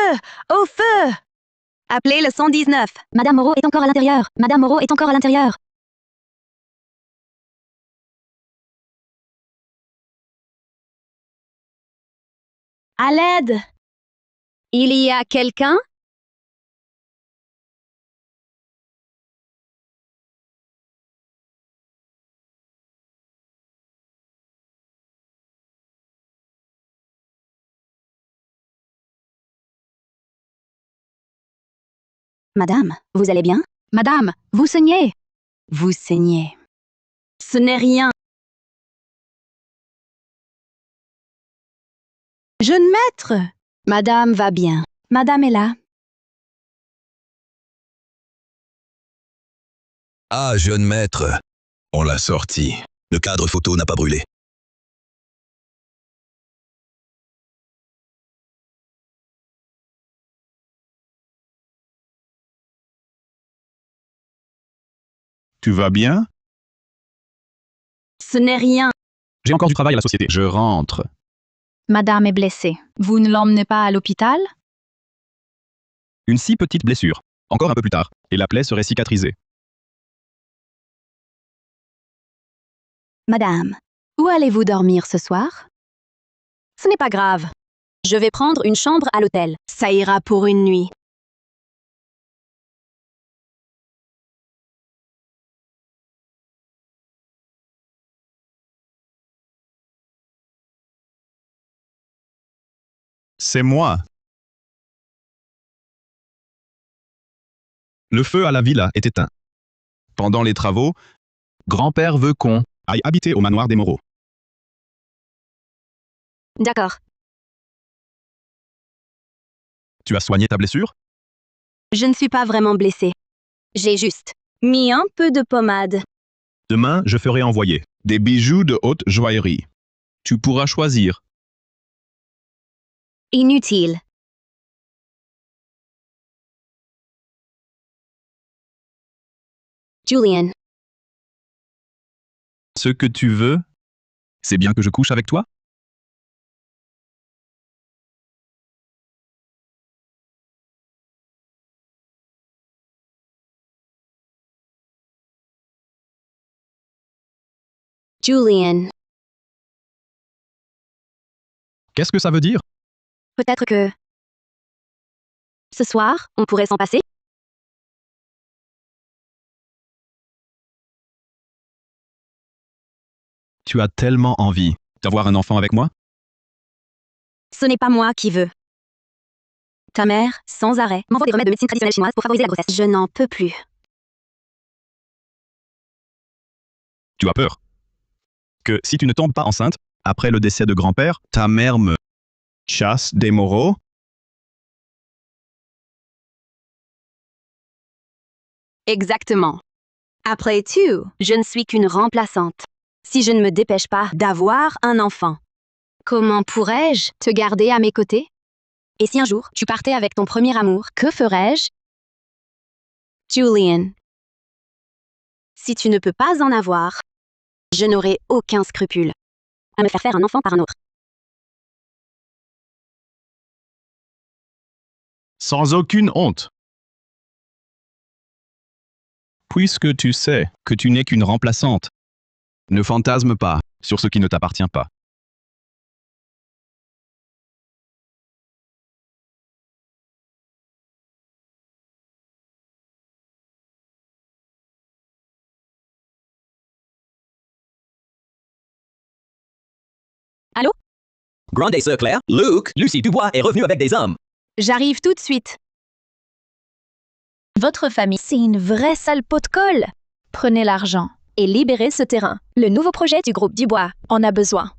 feu! Au feu! Appelez le 119. Madame Moreau est encore à l'intérieur. Madame Moreau est encore à l'intérieur. À l'aide! Il y a quelqu'un? Madame, vous allez bien? Madame, vous saignez. Vous saignez. Ce n'est rien. Jeune maître! Madame va bien. Madame est là. Ah, jeune maître, on l'a sorti. Le cadre photo n'a pas brûlé. Tu vas bien? Ce n'est rien. J'ai encore du travail à la société. Je rentre. Madame est blessée. Vous ne l'emmenez pas à l'hôpital? Une si petite blessure. Encore un peu plus tard, et la plaie serait cicatrisée. Madame, où allez-vous dormir ce soir? Ce n'est pas grave. Je vais prendre une chambre à l'hôtel. Ça ira pour une nuit. C'est moi. Le feu à la villa est éteint. Pendant les travaux, grand-père veut qu'on aille habiter au manoir des Moreaux. D'accord. Tu as soigné ta blessure? Je ne suis pas vraiment blessée. J'ai juste mis un peu de pommade. Demain, je ferai envoyer des bijoux de haute joaillerie. Tu pourras choisir. Inutile. Julian, Ce que tu veux, c'est bien que je couche avec toi? Julian. Qu'est-ce que ça veut dire? Peut-être que... Ce soir, on pourrait s'en passer? Tu as tellement envie d'avoir un enfant avec moi? Ce n'est pas moi qui veux. Ta mère, sans arrêt, m'envoie des remèdes de médecine traditionnelle chinoise pour favoriser la grossesse. Je n'en peux plus. Tu as peur que si tu ne tombes pas enceinte, après le décès de grand-père, ta mère me chasse des Moreaux? Exactement. Après tout, je ne suis qu'une remplaçante. Si je ne me dépêche pas d'avoir un enfant, comment pourrais-je te garder à mes côtés? Et si un jour, tu partais avec ton premier amour, que ferais-je? Julian, si tu ne peux pas en avoir, je n'aurai aucun scrupule à me faire un enfant par un autre. Sans aucune honte. Puisque tu sais que tu n'es qu'une remplaçante, ne fantasme pas sur ce qui ne t'appartient pas. Allô? Grande et sœur Claire, Luke, Lucie Dubois est revenue avec des hommes. J'arrive tout de suite. Votre famille, c'est une vraie sale pot de colle. Prenez l'argent et libérez ce terrain. Le nouveau projet du groupe Dubois en a besoin.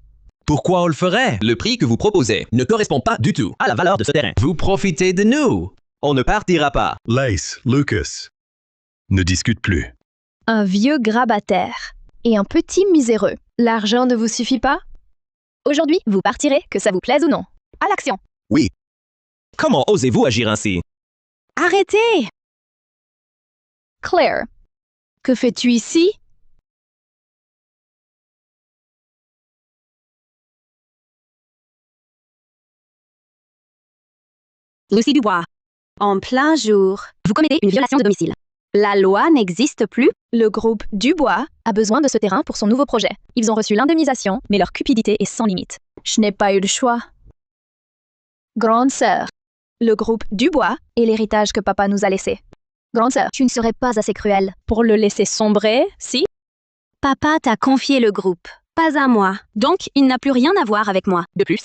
Pourquoi on le ferait? Le prix que vous proposez ne correspond pas du tout à la valeur de ce terrain. Vous profitez de nous. On ne partira pas. Lace, Lucas. Ne discute plus. Un vieux grabataire et un petit miséreux. L'argent ne vous suffit pas? Aujourd'hui, vous partirez, que ça vous plaise ou non. À l'action! Oui. Comment osez-vous agir ainsi? Arrêtez! Claire, que fais-tu ici? Lucie Dubois. En plein jour. Vous commettez une violation de domicile. La loi n'existe plus. Le groupe Dubois a besoin de ce terrain pour son nouveau projet. Ils ont reçu l'indemnisation, mais leur cupidité est sans limite. Je n'ai pas eu le choix. Grande sœur, le groupe Dubois est l'héritage que papa nous a laissé. Grande sœur, tu ne serais pas assez cruelle pour le laisser sombrer, si? Papa t'a confié le groupe, pas à moi. Donc, il n'a plus rien à voir avec moi. De plus,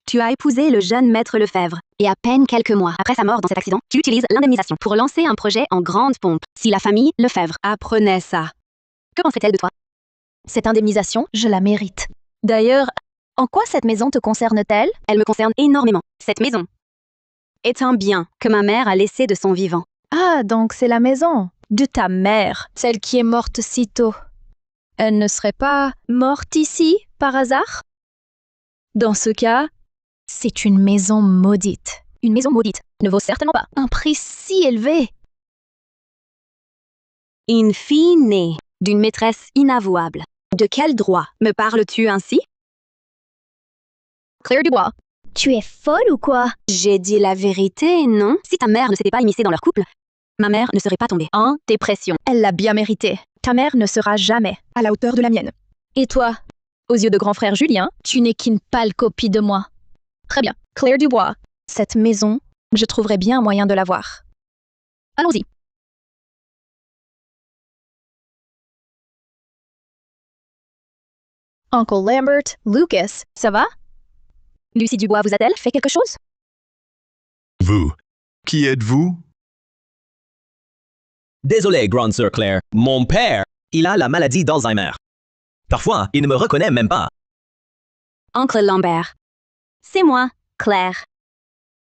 tu as épousé le jeune maître Lefebvre. Et à peine quelques mois après sa mort dans cet accident, tu utilises l'indemnisation pour lancer un projet en grande pompe. Si la famille Lefebvre apprenait ça, que penserait-elle de toi? Cette indemnisation, je la mérite. D'ailleurs, en quoi cette maison te concerne-t-elle? Elle me concerne énormément. Cette maison est un bien que ma mère a laissé de son vivant. Ah, donc c'est la maison de ta mère, celle qui est morte si tôt. Elle ne serait pas morte ici, par hasard? Dans ce cas, c'est une maison maudite. Une maison maudite ne vaut certainement pas un prix si élevé. Une fille née d'une maîtresse inavouable. De quel droit me parles-tu ainsi? Claire Dubois, tu es folle ou quoi? J'ai dit la vérité, non? Si ta mère ne s'était pas immiscée dans leur couple, ma mère ne serait pas tombée en dépression. Elle l'a bien mérité. Ta mère ne sera jamais à la hauteur de la mienne. Et toi, aux yeux de grand frère Julien, tu n'es qu'une pâle copie de moi. Très bien, Claire Dubois, cette maison, je trouverai bien un moyen de l'avoir. Allons-y. Uncle Lambert, Lucas, ça va? Lucie Dubois vous a-t-elle fait quelque chose? Vous. Qui êtes-vous? Désolé, grande sœur Claire. Mon père, il a la maladie d'Alzheimer. Parfois, il ne me reconnaît même pas. Oncle Lambert. C'est moi, Claire.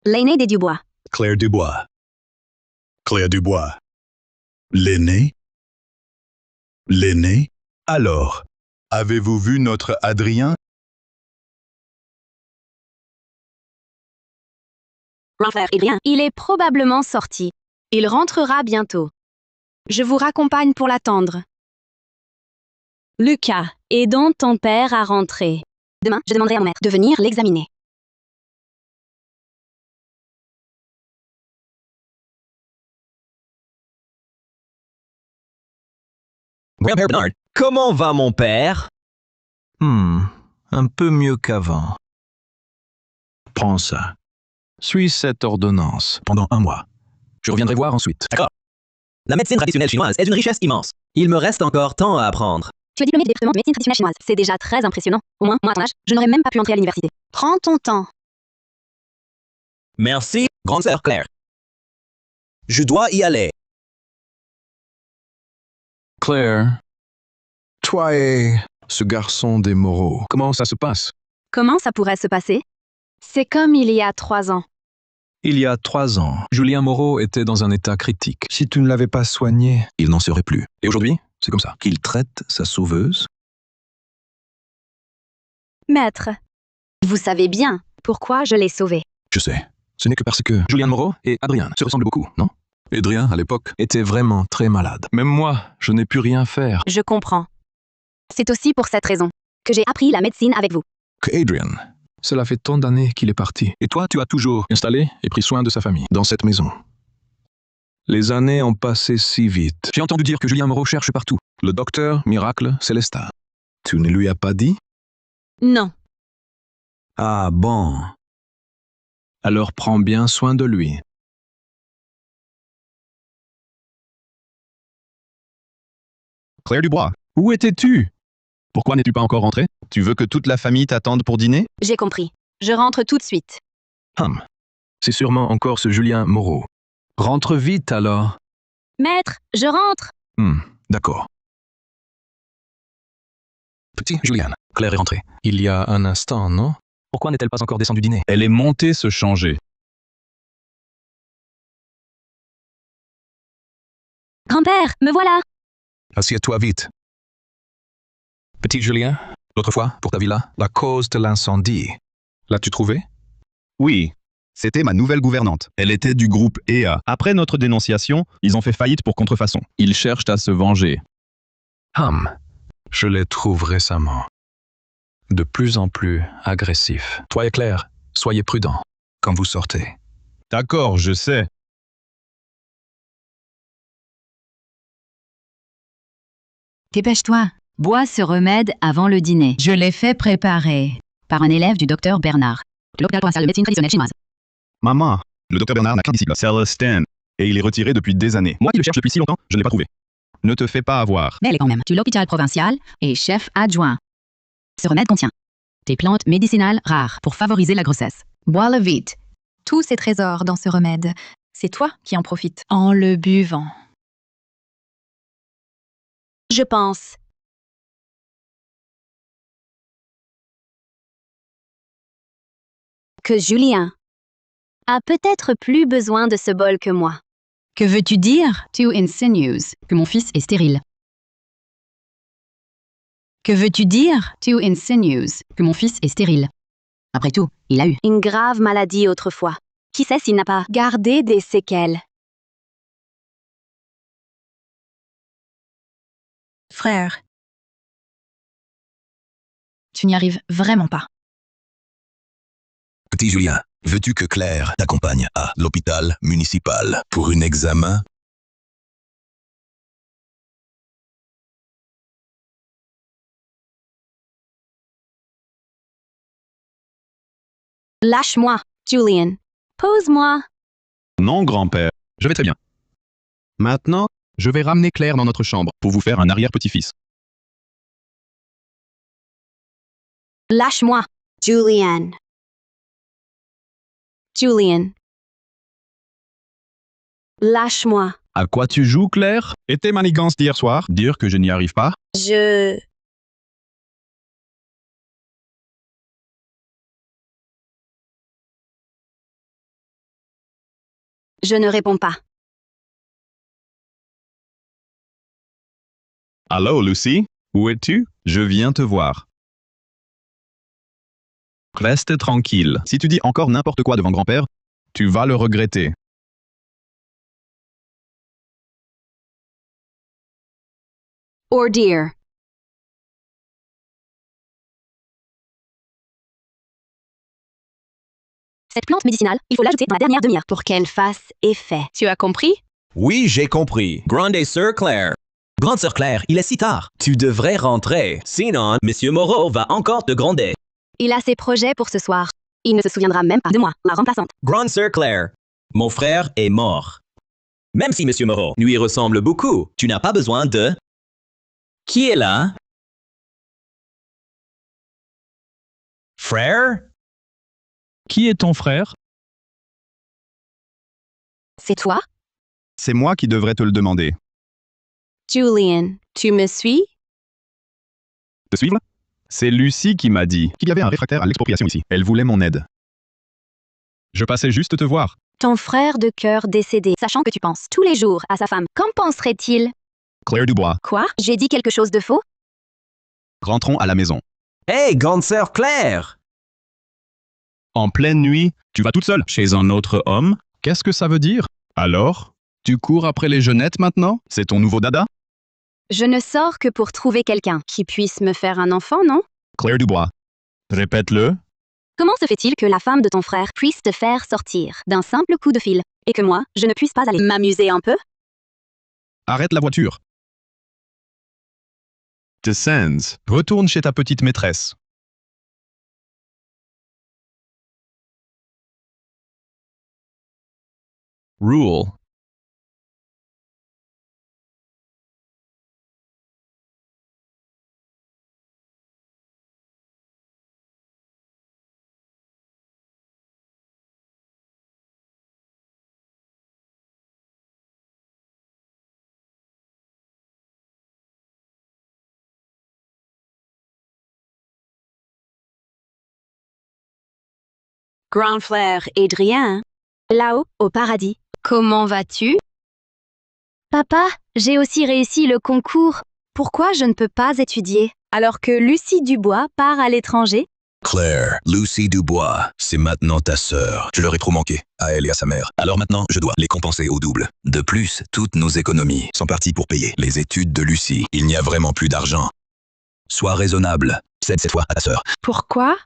L'aînée des Dubois. Claire Dubois. Claire Dubois. L'aîné? L'aîné? Alors, avez-vous vu notre Adrien? Grand frère Adrien. Il est probablement sorti. Il rentrera bientôt. Je vous raccompagne pour l'attendre. Lucas, aidons ton père à rentrer. Demain, je demanderai à mon maître de venir l'examiner. Grand-père Bernard, comment va mon père? Un peu mieux qu'avant. Prends ça. Suis cette ordonnance pendant 1 mois. Je reviendrai voir ensuite. D'accord. La médecine traditionnelle chinoise est une richesse immense. Il me reste encore tant à apprendre. Tu es diplômé du département de médecine traditionnelle chinoise. C'est déjà très impressionnant. Au moins, moi à ton âge, je n'aurais même pas pu entrer à l'université. Prends ton temps. Merci, grande sœur Claire. Je dois y aller. Claire, toi et ce garçon des Moreau, comment ça se passe? Comment ça pourrait se passer? C'est comme il y a 3 ans. Il y a 3 ans, Julien Moreau était dans un état critique. Si tu ne l'avais pas soigné, il n'en serait plus. Et aujourd'hui, c'est comme ça. Qu'il traite sa sauveuse. Maître, vous savez bien pourquoi je l'ai sauvé. Je sais. Ce n'est que parce que Julien Moreau et Adrien se ressemblent beaucoup, non? Adrien, à l'époque, était vraiment très malade. Même moi, je n'ai pu rien faire. Je comprends. C'est aussi pour cette raison que j'ai appris la médecine avec vous. Que Adrien, cela fait tant d'années qu'il est parti. Et toi, tu as toujours installé et pris soin de sa famille dans cette maison. Les années ont passé si vite. J'ai entendu dire que Julien Moreau cherche partout. Le docteur Miracle Célestin. Tu ne lui as pas dit? Non. Ah bon. Alors prends bien soin de lui. Claire Dubois, Où étais-tu? Pourquoi n'es-tu pas encore rentré? tu veux que toute la famille t'attende pour dîner? J'ai compris. Je rentre tout de suite. C'est sûrement encore ce Julien Moreau. Rentre vite alors. Maître, je rentre. D'accord. Petit Julien, Claire est rentrée. Il y a un instant, non? Pourquoi n'est-elle pas encore descendue dîner? Elle est montée se changer. Grand-père, me voilà. Assieds-toi vite. Petit Julien, l'autre fois, pour ta villa, la cause de l'incendie. L'as-tu trouvée? Oui, c'était ma nouvelle gouvernante. Elle était du groupe EA. Après notre dénonciation, ils ont fait faillite pour contrefaçon. Ils cherchent à se venger. Je les trouve récemment. De plus en plus agressifs. Toi et Claire, soyez prudents quand vous sortez. D'accord, je sais. Dépêche-toi. Bois ce remède avant le dîner. Je l'ai fait préparer par un élève du docteur Bernard. L'hôpital provincial de médecine traditionnelle chinoise. Maman, le docteur Bernard n'a qu'un disciple, Célestin, et il est retiré depuis des années. Moi qui le cherche depuis si longtemps, je ne l'ai pas trouvé. Ne te fais pas avoir. Mais elle est quand même du l'hôpital provincial et chef adjoint. Ce remède contient des plantes médicinales rares pour favoriser la grossesse. Bois-le vite. Tous ces trésors dans ce remède, c'est toi qui en profites. En le buvant. Je pense que Julien a peut-être plus besoin de ce bol que moi. Que veux-tu dire? Tu insinues que mon fils est stérile. Que veux-tu dire? Tu insinues que mon fils est stérile. Après tout, il a eu une grave maladie autrefois. Qui sait s'il n'a pas gardé des séquelles? Frère, tu n'y arrives vraiment pas. Petit Julien, veux-tu que Claire t'accompagne à l'hôpital municipal pour un examen? Lâche-moi, Julien. Pose-moi. Non, grand-père. Je vais très bien. Maintenant, je vais ramener Claire dans notre chambre pour vous faire un arrière-petit-fils. Lâche-moi, Julien. Julien. Lâche-moi. À quoi tu joues, Claire? Et tes manigances d'hier soir? Dire que je n'y arrive pas? Je ne réponds pas. Allô, Lucy? Où es-tu? Je viens te voir. Reste tranquille. Si tu dis encore n'importe quoi devant grand-père, tu vas le regretter. Or dear. Cette plante médicinale, il faut l'ajouter dans la dernière demi-heure pour qu'elle fasse effet. Tu as compris? Oui, j'ai compris. Grande Sœur Claire. Grande Sœur Claire, il est si tard. Tu devrais rentrer. Sinon, Monsieur Moreau va encore te gronder. Il a ses projets pour ce soir. Il ne se souviendra même pas de moi, la remplaçante. Grande Sœur Claire, mon frère est mort. Même si Monsieur Moreau lui ressemble beaucoup, tu n'as pas besoin de... Qui est là? Frère? Qui est ton frère? C'est toi? C'est moi qui devrais te le demander. Julien, tu me suis? Te suivre? C'est Lucie qui m'a dit qu'il y avait un réfractaire à l'expropriation ici. Elle voulait mon aide. Je passais juste te voir. Ton frère de cœur décédé, sachant que tu penses tous les jours à sa femme. Qu'en penserait-il? Claire Dubois, Quoi? J'ai dit quelque chose de faux? rentrons à la maison. Hey, Grande Sœur Claire! En pleine nuit, tu vas toute seule chez un autre homme? Qu'est-ce que ça veut dire? Alors? Tu cours après les jeunettes maintenant? C'est ton nouveau dada? Je ne sors que pour trouver quelqu'un qui puisse me faire un enfant, non? Claire Dubois. Répète-le. Comment se fait-il que la femme de ton frère puisse te faire sortir d'un simple coup de fil et que moi, je ne puisse pas aller m'amuser un peu? Arrête la voiture. Descends. Retourne chez ta petite maîtresse. Rule. Grand frère Adrien, là-haut, au paradis, comment vas-tu? Papa, j'ai aussi réussi le concours. Pourquoi je ne peux pas étudier alors que Lucie Dubois part à l'étranger? Claire, Lucy Dubois, c'est maintenant ta sœur. Je leur ai trop manqué, à elle et à sa mère. Alors maintenant, je dois les compenser au double. De plus, toutes nos économies sont parties pour payer les études de Lucie. Il n'y a vraiment plus d'argent. Sois raisonnable. Cède cette fois à ta sœur. Pourquoi?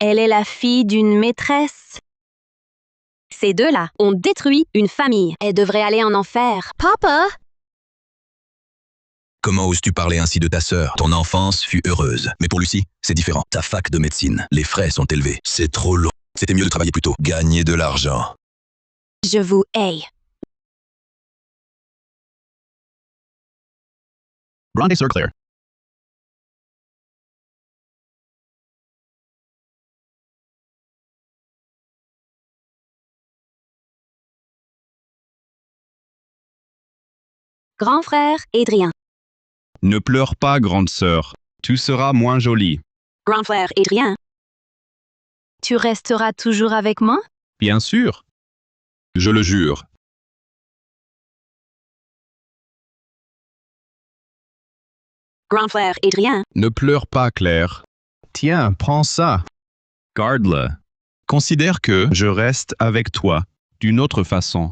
Elle est la fille d'une maîtresse. Ces deux-là ont détruit une famille. Elles devraient aller en enfer. Papa! Comment oses-tu parler ainsi de ta sœur? Ton enfance fut heureuse. Mais pour Lucie, c'est différent. Ta fac de médecine, les frais sont élevés. C'est trop long. C'était mieux de travailler plus tôt. Gagner de l'argent. Je vous hais. Grande Sœur Claire. Grand frère, Adrien. Ne pleure pas, grande sœur. Tu seras moins jolie. Grand frère, Adrien. Tu resteras toujours avec moi? Bien sûr. Je le jure. Grand frère, Adrien. Ne pleure pas, Claire. Tiens, prends ça. Garde-le. Considère que je reste avec toi d'une autre façon.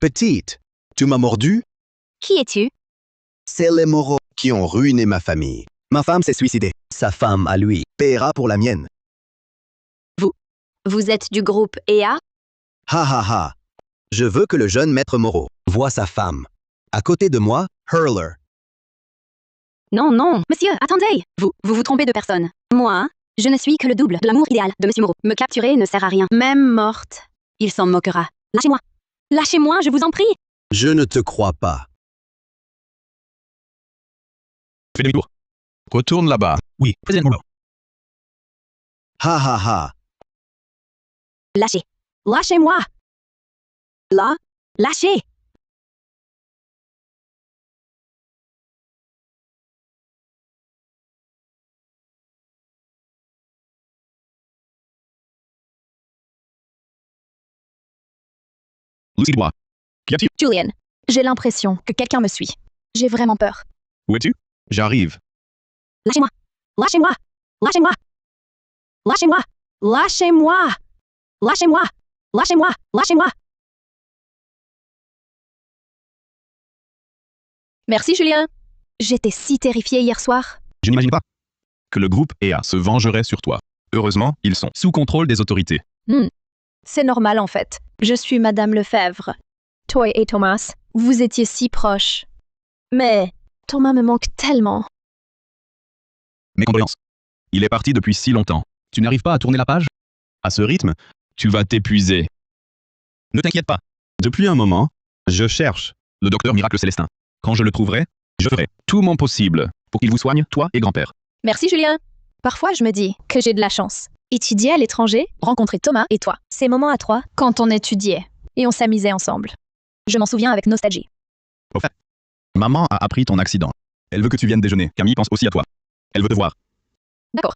Petite, tu m'as mordu? Qui es-tu? C'est les Moreau qui ont ruiné ma famille. Ma femme s'est suicidée. Sa femme, à lui, paiera pour la mienne. Vous êtes du groupe EA? Ha ha ha. Je veux que le jeune maître Moreau voie sa femme. À côté de moi, Hurler. Non, non. Monsieur, attendez. Vous trompez de personne. Moi, je ne suis que le double de l'amour idéal de Monsieur Moreau. Me capturer ne sert à rien. Même morte, il s'en moquera. Lâchez-moi. Lâchez-moi, je vous en prie. Je ne te crois pas. Fais demi-tour. Retourne là-bas. Oui, président Moreau. Ha ha ha. Lâchez. Lâchez-moi. Là, lâchez. Lucie Dubois. Qu'y a-t-il? Julian, j'ai l'impression que quelqu'un me suit. J'ai vraiment peur. Où es-tu? J'arrive. Lâchez-moi. Lâchez-moi. Lâchez-moi. Lâchez-moi. Lâchez-moi. Lâchez-moi. Lâchez-moi. Lâchez-moi. Merci, Julien. J'étais si terrifiée hier soir. Je n'imagine pas que le groupe EA se vengerait sur toi. Heureusement, ils sont sous contrôle des autorités. C'est normal en fait. Je suis Madame Lefebvre. Toi et Thomas, vous étiez si proches. Mais Thomas me manque tellement. Mes condoléances. Il est parti depuis si longtemps. Tu n'arrives pas à tourner la page? À ce rythme, tu vas t'épuiser. Ne t'inquiète pas. Depuis un moment, je cherche le docteur Miracle Célestin. Quand je le trouverai, je ferai tout mon possible pour qu'il vous soigne, toi et grand-père. Merci, Julien. Parfois, je me dis que j'ai de la chance. Étudier à l'étranger, rencontrer Thomas et toi. Ces moments à trois, quand on étudiait et on s'amusait ensemble. Je m'en souviens avec nostalgie. Au fait, maman a appris ton accident. Elle veut que tu viennes déjeuner. Camille pense aussi à toi. Elle veut te voir. D'accord.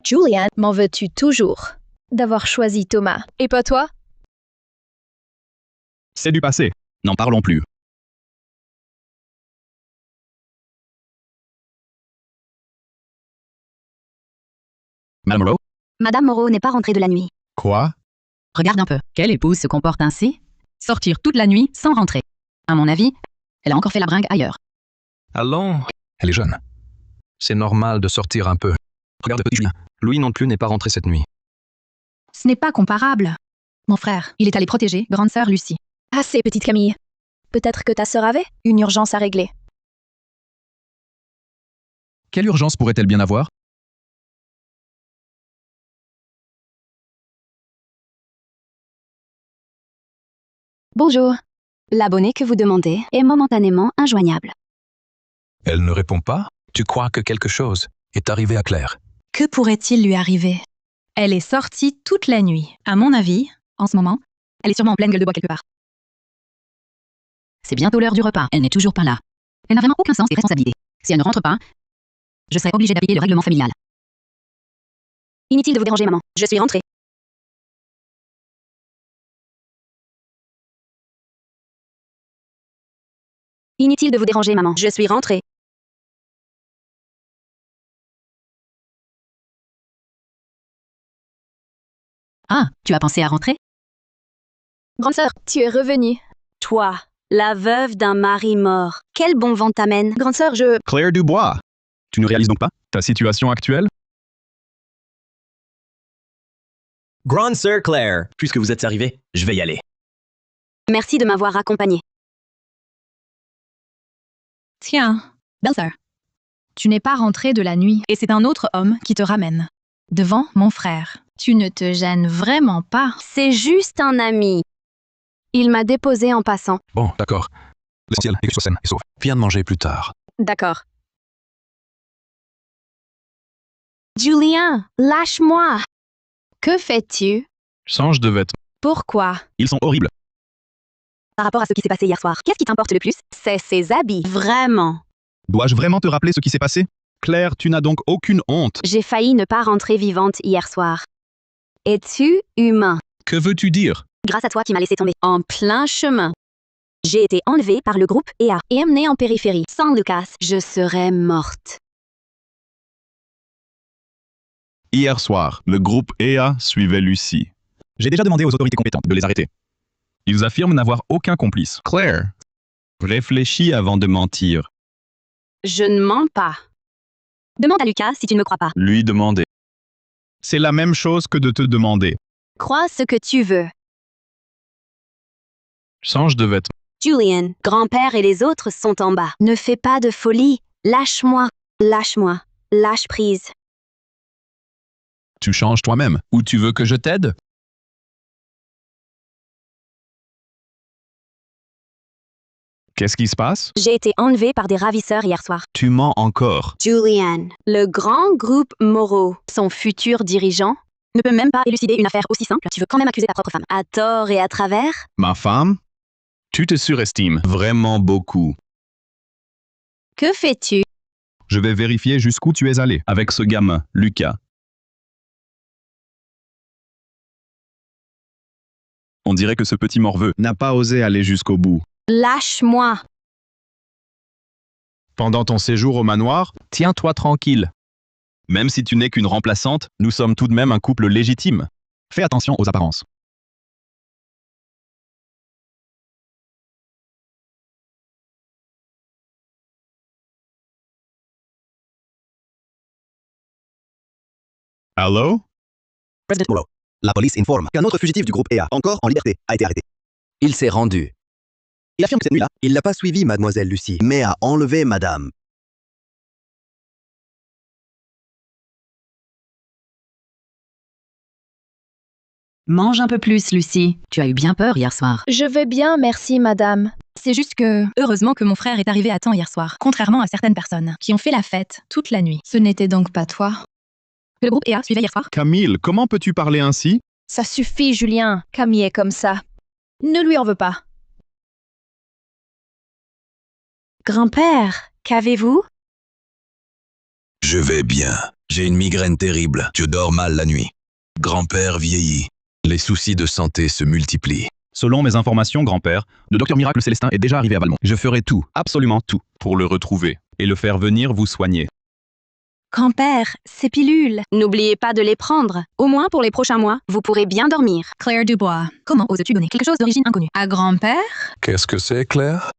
Julian, m'en veux-tu toujours d'avoir choisi Thomas et pas toi? C'est du passé. N'en parlons plus. Madame Moreau? Madame Moreau n'est pas rentrée de la nuit. Quoi? Regarde un peu. Quelle épouse se comporte ainsi? Sortir toute la nuit sans rentrer. À mon avis, elle a encore fait la bringue ailleurs. Allons. Elle est jeune. C'est normal de sortir un peu. Regarde petit Julien. Louis non plus n'est pas rentré cette nuit. Ce n'est pas comparable. Mon frère, il est allé protéger grande sœur Lucie. Assez, petite Camille. Peut-être que ta sœur avait une urgence à régler. Quelle urgence pourrait-elle bien avoir? Bonjour. L'abonné que vous demandez est momentanément injoignable. Elle ne répond pas? Tu crois que quelque chose est arrivé à Claire? Que pourrait-il lui arriver? Elle est sortie toute la nuit. À mon avis, En ce moment, elle est sûrement en pleine gueule de bois quelque part. C'est bientôt l'heure du repas. Elle n'est toujours pas là. Elle n'a vraiment aucun sens des responsabilités. Si elle ne rentre pas, je serai obligée d'appliquer le règlement familial. Inutile de vous déranger, maman. Je suis rentrée. Inutile de vous déranger, maman. Je suis rentrée. Ah, tu as pensé à rentrer? Grande sœur, tu es revenue. Toi, la veuve d'un mari mort. Quel bon vent t'amène. Grande sœur, je... Claire Dubois. Tu ne réalises donc pas ta situation actuelle? Grande sœur Claire, puisque vous êtes arrivée, je vais y aller. Merci de m'avoir accompagnée. Tiens, belle-sœur. Tu n'es pas rentrée de la nuit et c'est un autre homme qui te ramène. Devant mon frère. Tu ne te gênes vraiment pas. C'est juste un ami. Il m'a déposé en passant. Bon, d'accord. L'essentiel est que tu sois saine et sauve. Viens de manger plus tard. D'accord. Julien, lâche-moi. Que fais-tu? Change de vêtements. Pourquoi? Ils sont horribles. Par rapport à ce qui s'est passé hier soir, qu'est-ce qui t'importe le plus? C'est ses habits. Vraiment. Dois-je vraiment te rappeler ce qui s'est passé? Claire, tu n'as donc aucune honte. J'ai failli ne pas rentrer vivante hier soir. Es-tu humain? Que veux-tu dire? Grâce à toi qui m'as laissé tomber en plein chemin. J'ai été enlevée par le groupe EA et emmenée en périphérie. Sans Lucas, je serais morte. Hier soir, le groupe EA suivait Lucie. J'ai déjà demandé aux autorités compétentes de les arrêter. Ils affirment n'avoir aucun complice. Claire, réfléchis avant de mentir. Je ne mens pas. Demande à Lucas si tu ne me crois pas. Lui demander. C'est la même chose que de te demander. Crois ce que tu veux. Change de vêtements. Julian, grand-père et les autres sont en bas. Ne fais pas de folie. Lâche-moi. Lâche-moi. Lâche prise. Tu changes toi-même. Ou tu veux que je t'aide? Qu'est-ce qui se passe? J'ai été enlevée par des ravisseurs hier soir. Tu mens encore. Julian, le grand groupe Moreau, son futur dirigeant, ne peut même pas élucider une affaire aussi simple. Tu veux quand même accuser ta propre femme. À tort et à travers? Ma femme? Tu te surestimes vraiment beaucoup. Que fais-tu? Je vais vérifier jusqu'où tu es allé avec ce gamin, Lucas. On dirait que ce petit morveux n'a pas osé aller jusqu'au bout. Lâche-moi. Pendant ton séjour au manoir, tiens-toi tranquille. Même si tu n'es qu'une remplaçante, nous sommes tout de même un couple légitime. Fais attention aux apparences. Allô? President Moreau. La police informe qu'un autre fugitif du groupe EA, encore en liberté, a été arrêté. Il s'est rendu. Il affirme que cette nuit-là, il n'a pas suivi mademoiselle Lucie, mais a enlevé madame. Mange un peu plus, Lucie. Tu as eu bien peur hier soir. Je vais bien, merci, madame. C'est juste que, heureusement que mon frère est arrivé à temps hier soir, contrairement à certaines personnes qui ont fait la fête toute la nuit. Ce n'était donc pas toi. Le groupe EA suivait hier soir? Camille, comment peux-tu parler ainsi? Ça suffit, Julien. Camille est comme ça. Ne lui en veux pas. Grand-père, qu'avez-vous? Je vais bien. J'ai une migraine terrible. Je dors mal la nuit. Grand-père vieillit. Les soucis de santé se multiplient. Selon mes informations, grand-père, le docteur Miracle Célestin est déjà arrivé à Valmont. Je ferai tout, absolument tout, pour le retrouver et le faire venir vous soigner. Grand-père, ces pilules. N'oubliez pas de les prendre. Au moins pour les prochains mois, vous pourrez bien dormir. Claire Dubois, comment oses-tu donner quelque chose d'origine inconnue à grand-père? Qu'est-ce que c'est, Claire?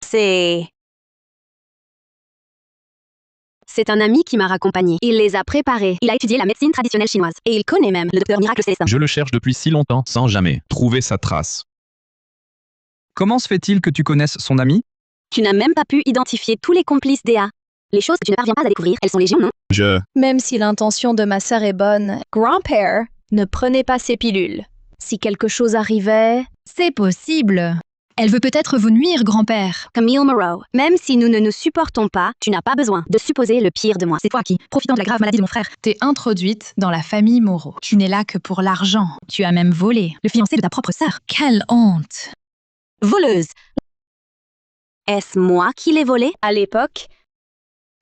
C'est un ami qui m'a raccompagné. Il les a préparés. Il a étudié la médecine traditionnelle chinoise. Et il connaît même le docteur Miracle Célestin. Je le cherche depuis si longtemps, sans jamais trouver sa trace. Comment se fait-il que tu connaisses son ami? Tu n'as même pas pu identifier tous les complices d'EA. Les choses que tu ne parviens pas à découvrir, elles sont légion, non? Même si l'intention de ma sœur est bonne, grand-père, ne prenez pas ces pilules. Si quelque chose arrivait... C'est possible. Elle veut peut-être vous nuire, grand-père. Camille Moreau, même si nous ne nous supportons pas, tu n'as pas besoin de supposer le pire de moi. C'est toi qui, profitant de la grave maladie de mon frère, T'es introduite dans la famille Moreau. Tu n'es là que pour l'argent. Tu as même volé. le fiancé de ta propre sœur. Quelle honte. Voleuse. Est-ce moi qui l'ai volé à l'époque?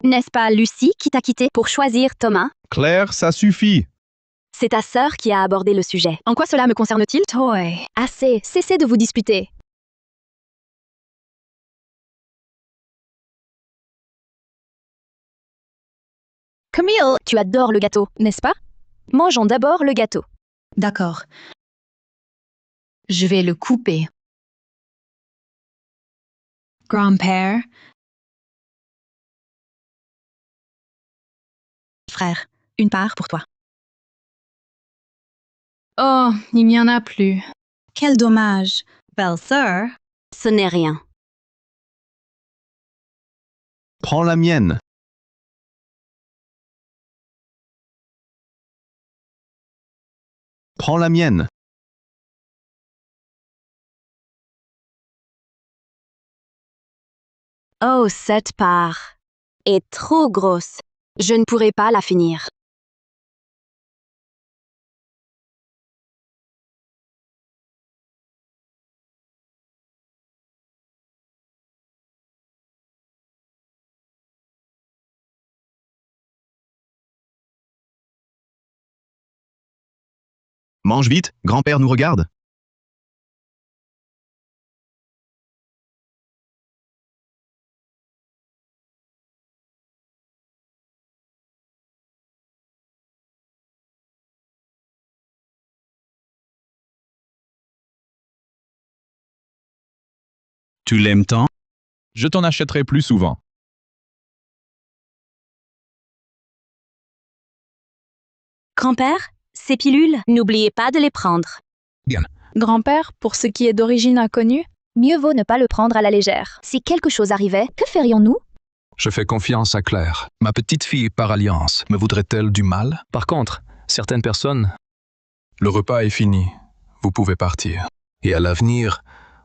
N'est-ce pas Lucie qui t'a quitté pour choisir Thomas? Claire, ça suffit. C'est ta sœur qui a abordé le sujet. En quoi cela me concerne-t-il? Toy. Assez, cessez de vous disputer. Camille, Tu adores le gâteau, n'est-ce pas? Mangeons d'abord le gâteau. D'accord. Je vais le couper. grand-père. Frère, une part pour toi. Oh, il n'y en a plus. Quel dommage. Belle-sœur. Ce n'est rien. Prends la mienne. Prends la mienne. Oh, cette part est trop grosse. Je ne pourrai pas la finir. Mange vite, grand-père nous regarde. Tu l'aimes tant? Je t'en achèterai plus souvent. Grand-père, ces pilules, n'oubliez pas de les prendre. Grand-père, pour ce qui est d'origine inconnue, mieux vaut ne pas le prendre à la légère. Si quelque chose arrivait, que ferions-nous? Je fais confiance à Claire. Ma petite fille par alliance me voudrait-elle du mal? Par contre, certaines personnes... Le repas est fini. Vous pouvez partir. Et à l'avenir,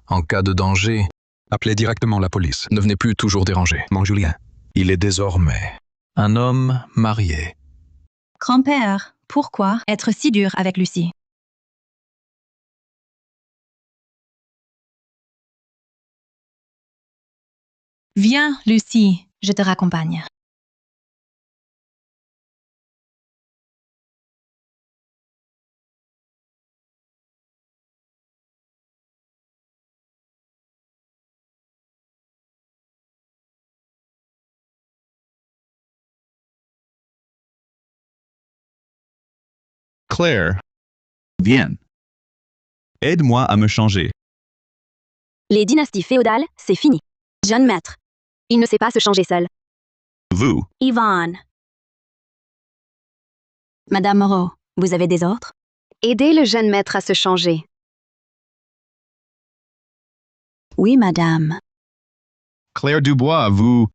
en cas de danger, appelez directement la police. Ne venez plus toujours déranger. Mon Julien, il est désormais un homme marié. Grand-père, pourquoi être si dur avec Lucie? Viens, Lucie, je te raccompagne. Claire. Viens. Aide-moi à me changer. Les dynasties féodales, c'est fini. Jeune maître. Il ne sait pas se changer seul. Vous. Yvonne. Madame Moreau, vous avez des ordres? Aidez le jeune maître à se changer. Oui, madame. Claire Dubois, vous.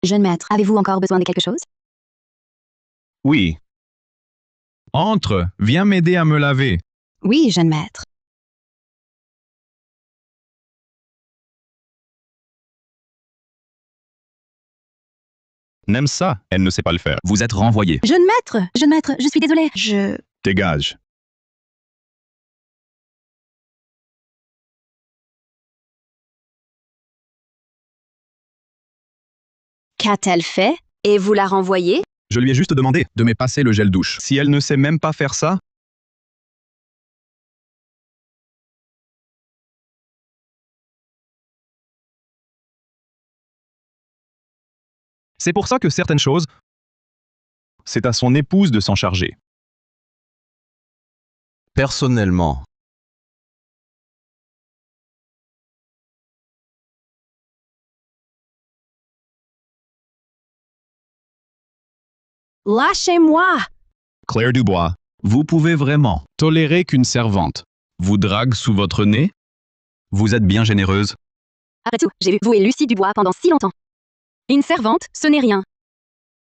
Jeune maître, avez-vous encore besoin de quelque chose? Oui. Entre, viens m'aider à me laver. Oui, jeune maître. N'aime ça, elle ne sait pas le faire. Vous êtes renvoyé. Jeune maître, je suis désolée. Dégage. Qu'a-t-elle fait? Et vous la renvoyez? Je lui ai juste demandé de me passer le gel douche. Si elle ne sait même pas faire ça, c'est pour ça que certaines choses C'est à son épouse de s'en charger. Personnellement. Lâchez-moi! Claire Dubois, vous pouvez vraiment tolérer qu'une servante vous drague sous votre nez? Vous êtes bien généreuse. Après tout, j'ai vu vous et Lucie Dubois pendant si longtemps. Une servante, ce n'est rien.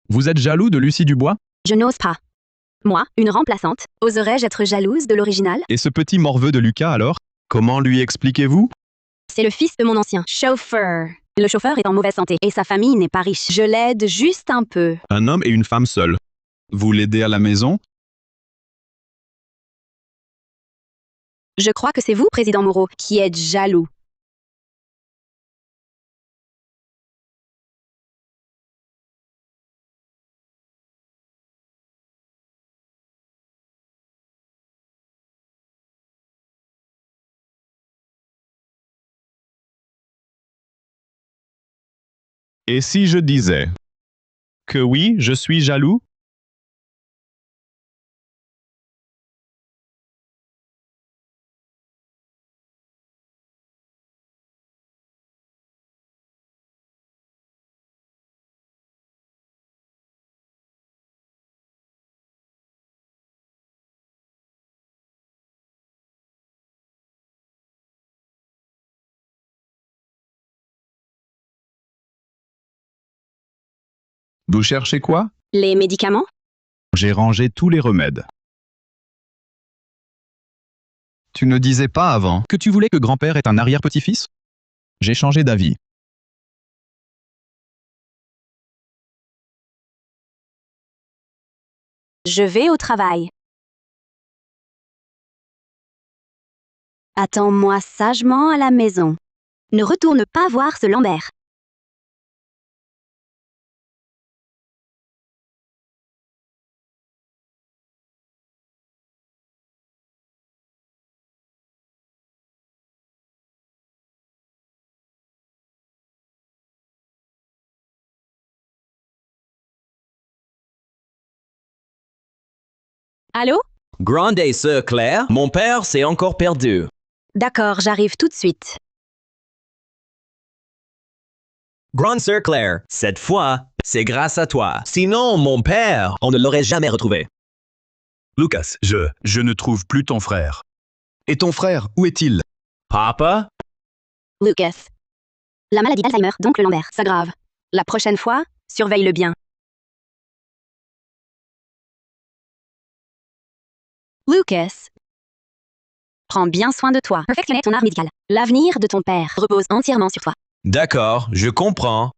Vous êtes jaloux de Lucie Dubois? Je n'ose pas. Moi, une remplaçante, oserais-je être jalouse de l'original? Et ce petit morveux de Lucas alors? Comment lui expliquez-vous? C'est le fils de mon ancien chauffeur. Le chauffeur est en mauvaise santé et sa famille n'est pas riche. Je l'aide juste un peu. Un homme et une femme seuls. Vous l'aidez à la maison? Je crois que c'est vous, président Moreau, qui êtes jaloux. Et si je disais que oui, je suis jaloux? Vous cherchez quoi? Les médicaments? J'ai rangé tous les remèdes. Tu ne disais pas avant. Que tu voulais que grand-père ait un arrière-petit-fils? J'ai changé d'avis. Je vais au travail. Attends-moi sagement à la maison. Ne retourne pas voir ce Lambert. Allô? Grande sœur Claire, mon père s'est encore perdu. D'accord, j'arrive tout de suite. Grande sœur Claire, cette fois, c'est grâce à toi. Sinon, mon père, on ne l'aurait jamais retrouvé. Lucas, je ne trouve plus ton frère. Et ton frère, où est-il? Papa? Lucas. La maladie d'Alzheimer, donc le Lambert, s'aggrave. La prochaine fois, surveille-le bien. Lucas. Prends bien soin de toi. Perfectionne ton art médical. L'avenir de ton père repose entièrement sur toi. D'accord, je comprends.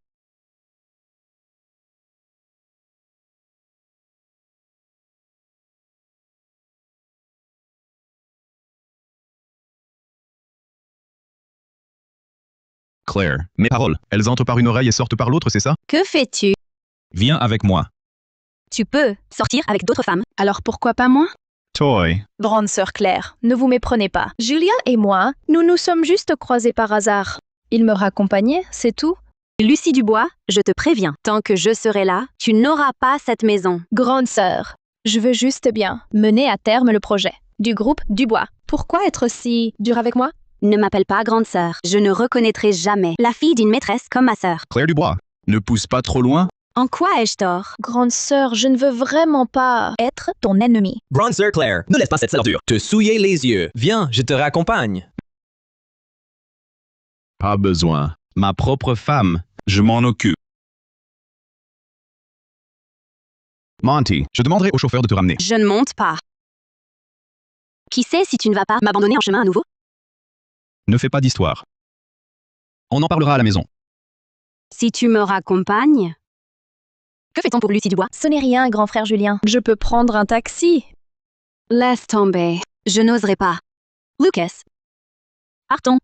Claire, mes paroles, elles entrent par une oreille et sortent par l'autre, c'est ça? Que fais-tu? Viens avec moi. Tu peux sortir avec d'autres femmes. Alors pourquoi pas moi? Toy. Grande sœur Claire, ne vous méprenez pas. Julia et moi, nous nous sommes juste croisés par hasard. Il me raccompagnait, c'est tout. Lucie Dubois, je te préviens, tant que je serai là, tu n'auras pas cette maison. Grande sœur, je veux juste bien mener à terme le projet du groupe Dubois. Pourquoi être si dur avec moi? Ne m'appelle pas grande sœur. Je ne reconnaîtrai jamais la fille d'une maîtresse comme ma sœur. Claire Dubois, ne pousse pas trop loin. En quoi ai-je tort? Grande sœur, je ne veux vraiment pas être ton ennemi. Grande sœur Claire, ne laisse pas cette salature te souiller les yeux. Viens, je te raccompagne. Pas besoin. Ma propre femme, je m'en occupe. Monty, je demanderai au chauffeur de te ramener. Je ne monte pas. Qui sait si tu ne vas pas m'abandonner en chemin à nouveau? Ne fais pas d'histoire. On en parlera à la maison. Si tu me raccompagnes... Que fait-on pour Lucie Dubois? Ce n'est rien, grand frère Julien. Je peux prendre un taxi. Laisse tomber. Je n'oserais pas. Lucas. Partons.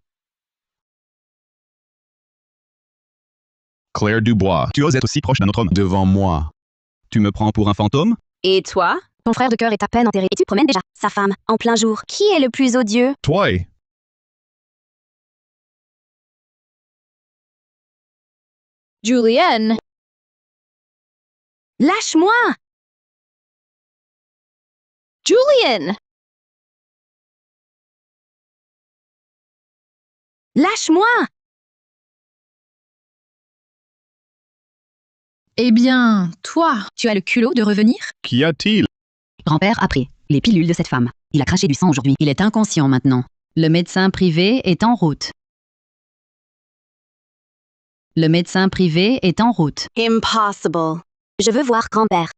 Claire Dubois, tu oses être aussi proche d'un autre homme devant moi. Tu me prends pour un fantôme? Et toi? Ton frère de cœur est à peine enterré et tu promènes déjà sa femme en plein jour. Qui est le plus odieux? Toi. Julienne. Lâche-moi! Julian! Lâche-moi! Eh bien, toi, tu as le culot de revenir? Qu'y a-t-il? Grand-père a pris les pilules de cette femme. Il a craché du sang aujourd'hui. Il est inconscient maintenant. Le médecin privé est en route. Le médecin privé est en route. Impossible. Je veux voir grand-père.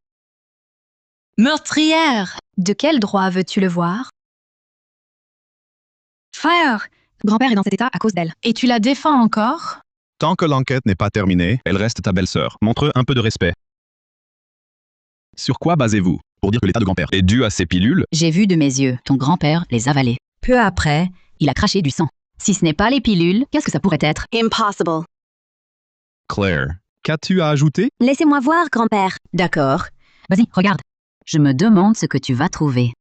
Meurtrière! De quel droit veux-tu le voir? Frère! Grand-père est dans cet état à cause d'elle. Et tu la défends encore? Tant que l'enquête n'est pas terminée, elle reste ta belle-sœur. Montre un peu de respect. Sur quoi basez-vous pour dire que l'état de grand-père est dû à ces pilules? J'ai vu de mes yeux ton grand-père les avaler. Peu après, il a craché du sang. Si ce n'est pas les pilules, qu'est-ce que ça pourrait être? Impossible. Claire, qu'as-tu à ajouter? Laissez-moi voir, grand-père. D'accord. Vas-y, regarde. Je me demande ce que tu vas trouver.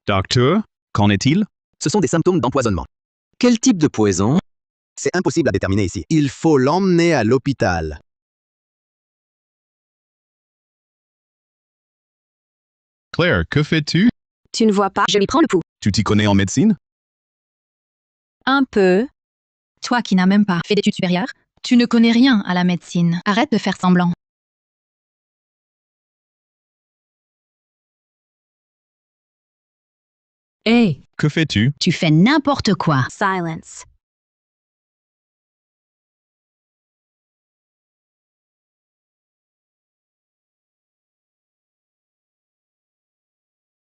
Docteur, qu'en est-il? Ce sont des symptômes d'empoisonnement. Quel type de poison? C'est impossible à déterminer ici. Il faut l'emmener à l'hôpital. Claire, que fais-tu? Tu ne vois pas, je lui prends le pouls. Tu t'y connais en médecine? Un peu. Toi qui n'as même pas fait d'études supérieures, tu ne connais rien à la médecine. Arrête de faire semblant. Hé, Que fais-tu? tu fais n'importe quoi. Silence.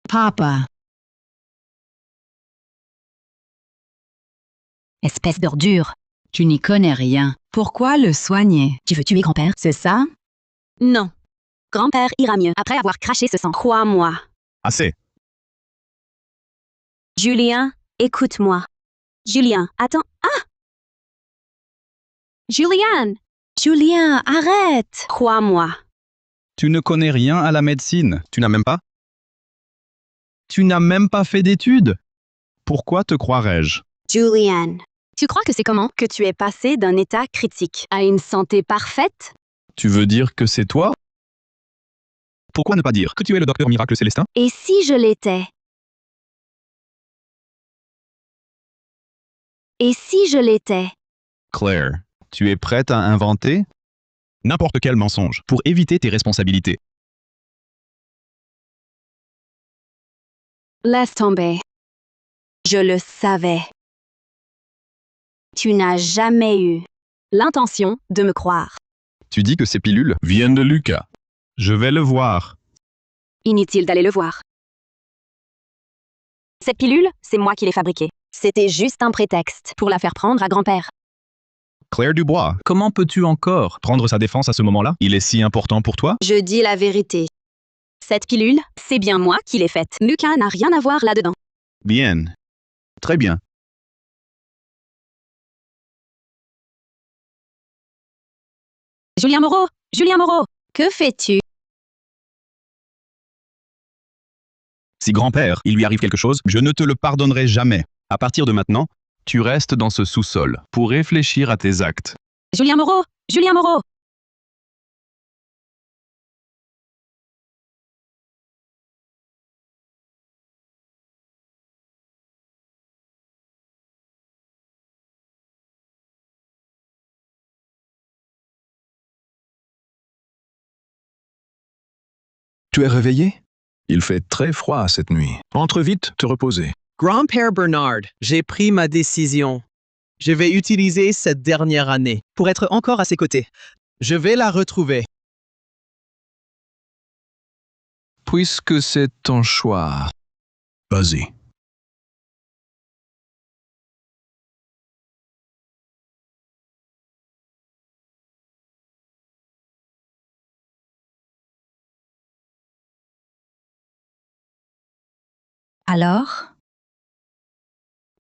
Papa. Espèce d'ordure. Tu n'y connais rien. Pourquoi le soigner? Tu veux tuer grand-père, c'est ça? Non. Grand-père ira mieux après avoir craché ce sang. Crois-moi. Assez. Julien, écoute-moi. Julien, attends. Ah! Julien! Julien, arrête! Crois-moi. Tu ne connais rien à la médecine. Tu n'as même pas? Tu n'as même pas fait d'études. Pourquoi te croirais-je? Julien, Tu crois que c'est comment? que tu es passé d'un état critique à une santé parfaite? Tu veux dire que c'est toi? Pourquoi ne pas dire que tu es le docteur miracle célestin? Et si je l'étais? Et si je l'étais? Claire, tu es prête à inventer n'importe quel mensonge pour éviter tes responsabilités. Laisse tomber. Je le savais. Tu n'as jamais eu l'intention de me croire. Tu dis que ces pilules viennent de Lucas. Je vais le voir. Inutile d'aller le voir. Cette pilule, c'est moi qui l'ai fabriquée. C'était juste un prétexte pour la faire prendre à grand-père. Claire Dubois, Comment peux-tu encore? prendre sa défense à ce moment-là? Il est si important pour toi? Je dis la vérité. Cette pilule, c'est bien moi qui l'ai faite. Lucas n'a rien à voir là-dedans. Bien. Très bien. Julien Moreau! Julien Moreau! Que fais-tu? Si grand-père, il lui arrive quelque chose, je ne te le pardonnerai jamais. À partir de maintenant, Tu restes dans ce sous-sol pour réfléchir à tes actes. Julien Moreau! Julien Moreau! Tu es réveillé? Il fait très froid cette nuit. Entre vite te reposer. Grand-père Bernard, j'ai pris ma décision. Je vais utiliser cette dernière année pour être encore à ses côtés. Je vais la retrouver. Puisque c'est ton choix. Vas-y. Alors?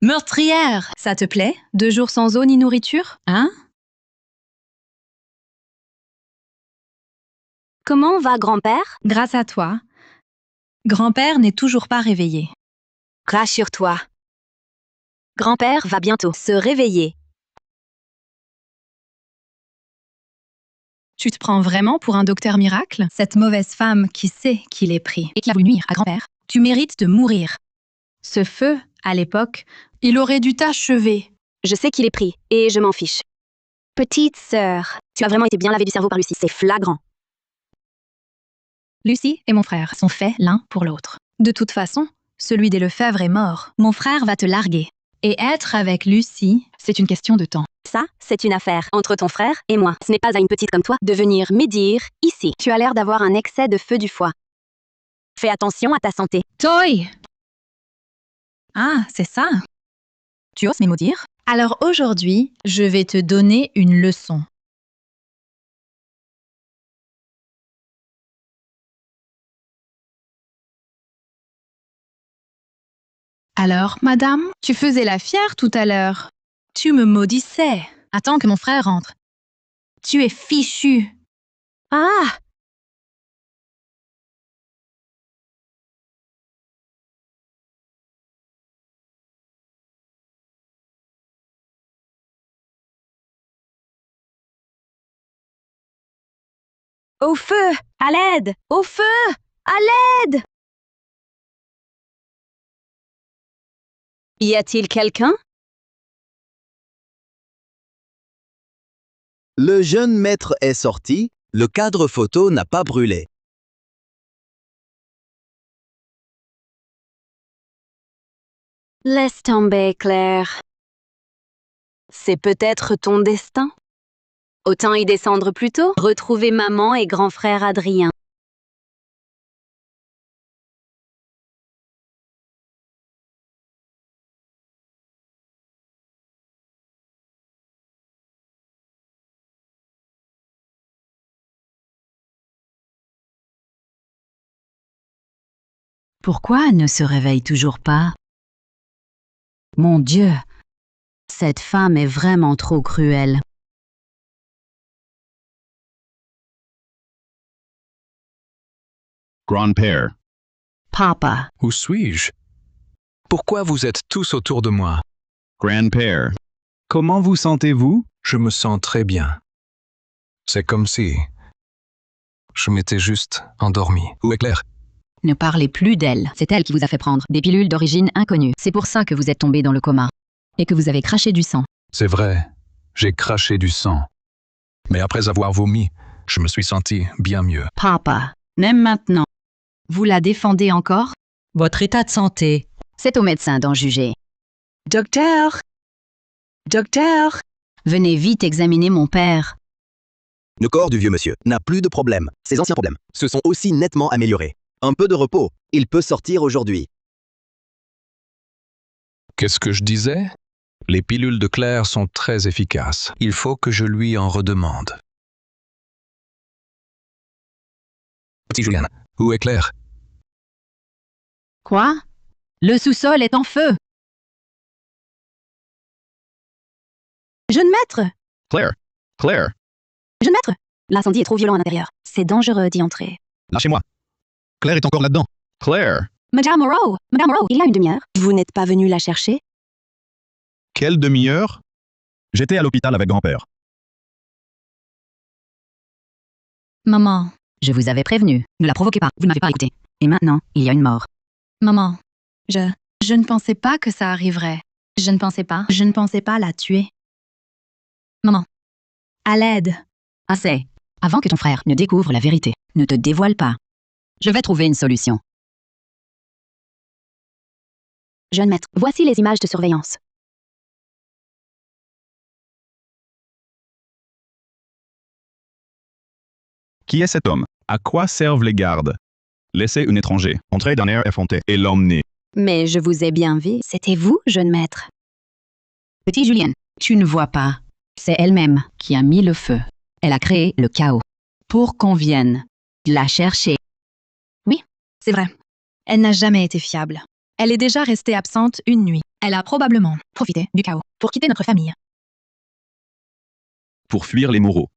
Meurtrière! Ça te plaît? 2 jours sans eau ni nourriture? Hein? Comment va grand-père? Grâce à toi. Grand-père n'est toujours pas réveillé. Rassure-toi. Grand-père va bientôt se réveiller. Tu te prends vraiment pour un docteur miracle? Cette mauvaise femme qui sait qu'il est pris et qui a voulu nuire à grand-père. Tu mérites de mourir. Ce feu, à l'époque, il aurait dû t'achever. Je sais qu'il est pris, et je m'en fiche. Petite sœur, tu as vraiment été bien lavé du cerveau par Lucie, c'est flagrant. Lucie et mon frère sont faits l'un pour l'autre. De toute façon, celui des Lefebvre est mort. Mon frère va te larguer. Et être avec Lucie, c'est une question de temps. Ça, c'est une affaire entre ton frère et moi. Ce n'est pas à une petite comme toi de venir médire ici. Tu as l'air d'avoir un excès de feu du foie. Fais attention à ta santé. Toy! Ah, c'est ça. Tu oses m'émaudire? Alors aujourd'hui, je vais te donner une leçon. Alors, madame, tu faisais la fière tout à l'heure. Tu me maudissais. Attends que mon frère rentre. Tu es fichu. Ah! Au feu! À l'aide! Au feu! À l'aide! Y a-t-il quelqu'un? Le jeune maître est sorti, le cadre photo n'a pas brûlé. Laisse tomber, Claire. C'est peut-être ton destin. Autant y descendre plus tôt, retrouver maman et grand frère Adrien. Pourquoi elle ne se réveille toujours pas? Mon Dieu, cette femme est vraiment trop cruelle. Grand-père. Papa, Où suis-je? Pourquoi vous êtes tous autour de moi? Grand-père. Comment vous sentez-vous? Je me sens très bien. C'est comme si je m'étais juste endormi. Où est Claire? ne parlez plus d'elle. C'est elle qui vous a fait prendre des pilules d'origine inconnue. C'est pour ça que vous êtes tombé dans le coma. Et que vous avez craché du sang. C'est vrai, j'ai craché du sang. Mais après avoir vomi, je me suis senti bien mieux. Papa, même maintenant, vous la défendez encore? Votre état de santé, c'est au médecin d'en juger. Docteur! Docteur! Venez vite examiner mon père. Le corps du vieux monsieur n'a plus de problème. Ses anciens problèmes se sont aussi nettement améliorés. Un peu de repos, il peut sortir aujourd'hui. Qu'est-ce que je disais? Les pilules de Claire sont très efficaces. Il faut que je lui en redemande. Petit Julien, où est Claire? Quoi? Le sous-sol est en feu. Jeune maître! Claire. Claire. Jeune maître! L'incendie est trop violent à l'intérieur. C'est dangereux d'y entrer. Lâchez-moi. Claire est encore là-dedans. Claire. Madame Moreau! Madame Moreau, il y a une demi-heure. Vous n'êtes pas venu la chercher? Quelle demi-heure? J'étais à l'hôpital avec grand-père. Maman, Je vous avais prévenu. Ne la provoquez pas. Vous ne m'avez pas écouté. Et maintenant, il y a une mort. maman, je ne pensais pas que ça arriverait. Je ne pensais pas la tuer. Maman, à l'aide. Assez. Avant que ton frère ne découvre la vérité, ne te dévoile pas. Je vais trouver une solution. Jeune maître, voici les images de surveillance. Qui est cet homme? À quoi servent les gardes? Laissez un étranger entrer d'un air effronté et l'emmener. Mais je vous ai bien vu. C'était vous, jeune maître. Petit Julien, tu ne vois pas. C'est elle-même qui a mis le feu. Elle a créé le chaos. Pour qu'on vienne la chercher. C'est vrai. Elle n'a jamais été fiable. Elle est déjà restée absente une nuit. Elle a probablement profité du chaos pour quitter notre famille. Pour fuir les Moreaux.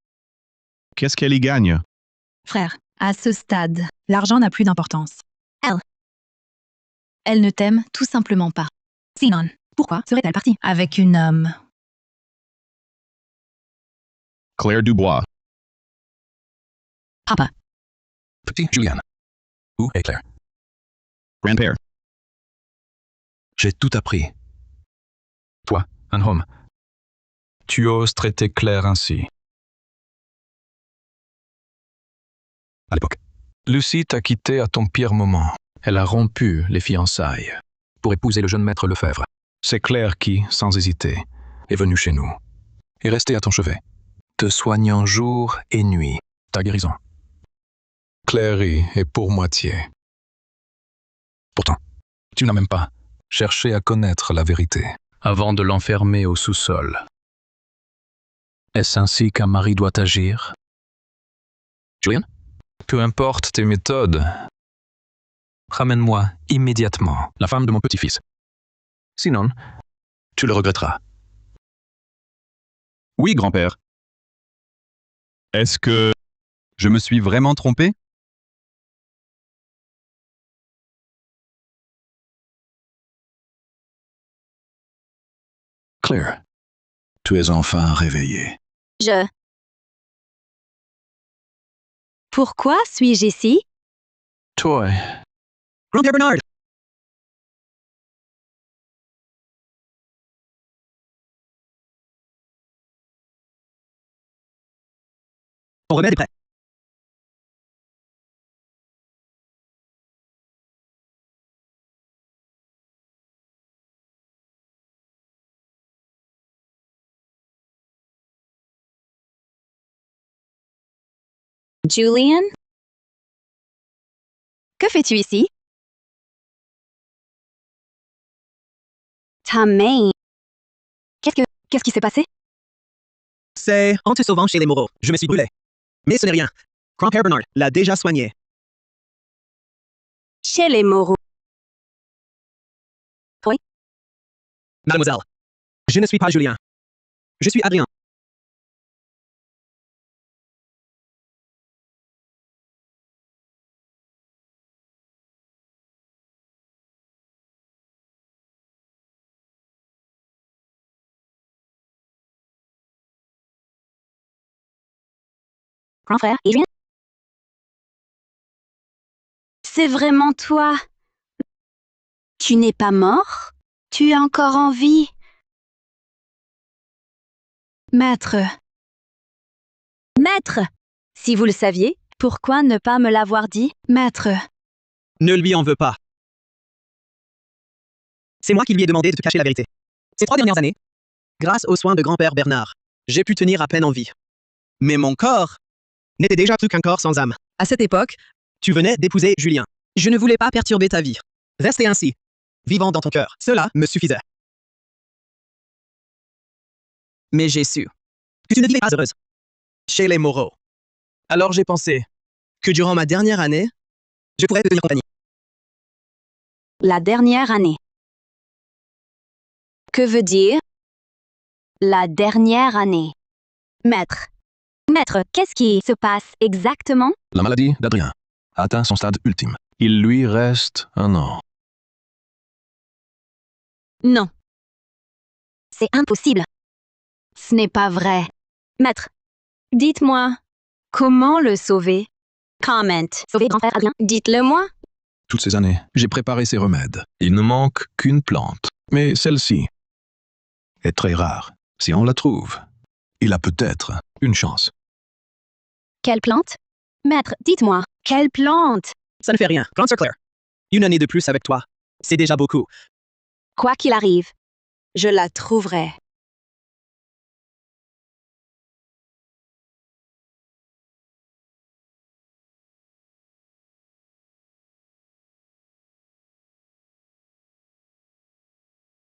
Qu'est-ce qu'elle y gagne? Frère, à ce stade, l'argent n'a plus d'importance. Elle ne t'aime tout simplement pas. Sinon, pourquoi serait-elle partie avec une homme? Claire Dubois. Papa. Petit Julian. Où est Claire? Grandpère. J'ai tout appris. Toi, un homme. Tu oses traiter Claire ainsi. À l'époque, Lucie t'a quitté à ton pire moment. Elle a rompu les fiançailles pour épouser le jeune maître Lefebvre. C'est Claire qui, sans hésiter, est venue chez nous et restée à ton chevet, te soignant jour et nuit. Ta guérison. Clary est pour moitié. Pourtant, tu n'as même pas cherché à connaître la vérité avant de l'enfermer au sous-sol. Est-ce ainsi qu'un mari doit agir? Julian? Peu importe tes méthodes, ramène-moi immédiatement la femme de mon petit-fils. Sinon, tu le regretteras. Oui, grand-père. Est-ce que je me suis vraiment trompé? Claire, tu es enfin réveillée. Pourquoi suis-je ici? Toi, Grand-père Bernard! Ton remède est prêt. Julian? Que fais-tu ici? Ta main. Qu'est-ce qui s'est passé? C'est en te sauvant chez les Moreau. Je me suis brûlé. Mais ce n'est rien. Grand-père Bernard l'a déjà soigné. Chez les Moreau. Mademoiselle, je ne suis pas Julien. Je suis Adrien. Grand frère, Adrien? C'est vraiment toi. Tu n'es pas mort? Tu es encore en vie? Maître. Maître! Si vous le saviez, pourquoi ne pas me l'avoir dit, maître? Ne lui en veux pas. C'est moi qui lui ai demandé de te cacher la vérité. Ces 3 dernières années, grâce aux soins de grand-père Bernard, j'ai pu tenir à peine en vie. Mais mon corps n'était déjà plus qu'un corps sans âme. À cette époque, tu venais d'épouser Julien. Je ne voulais pas perturber ta vie. Rester ainsi, vivant dans ton cœur, cela me suffisait. Mais j'ai su que tu ne vivais pas heureuse chez les Moreau. Alors j'ai pensé que durant ma dernière année, je pourrais te tenir compagnie. La dernière année. Que veut dire la dernière année? Maître. Maître, qu'est-ce qui se passe exactement? la maladie d'Adrien a atteint son stade ultime. Il lui reste 1 an. Non. C'est impossible. Ce n'est pas vrai. Maître, dites-moi, comment le sauver? Comment. Sauver grand-père Adrien? Dites-le-moi. Toutes ces années, j'ai préparé ces remèdes. Il ne manque qu'une plante. Mais celle-ci est très rare. Si on la trouve, il a peut-être une chance. Quelle plante? Maître, dites-moi, quelle plante? Ça ne fait rien. Grande sœur Claire, 1 année de plus avec toi, c'est déjà beaucoup. Quoi qu'il arrive, je la trouverai.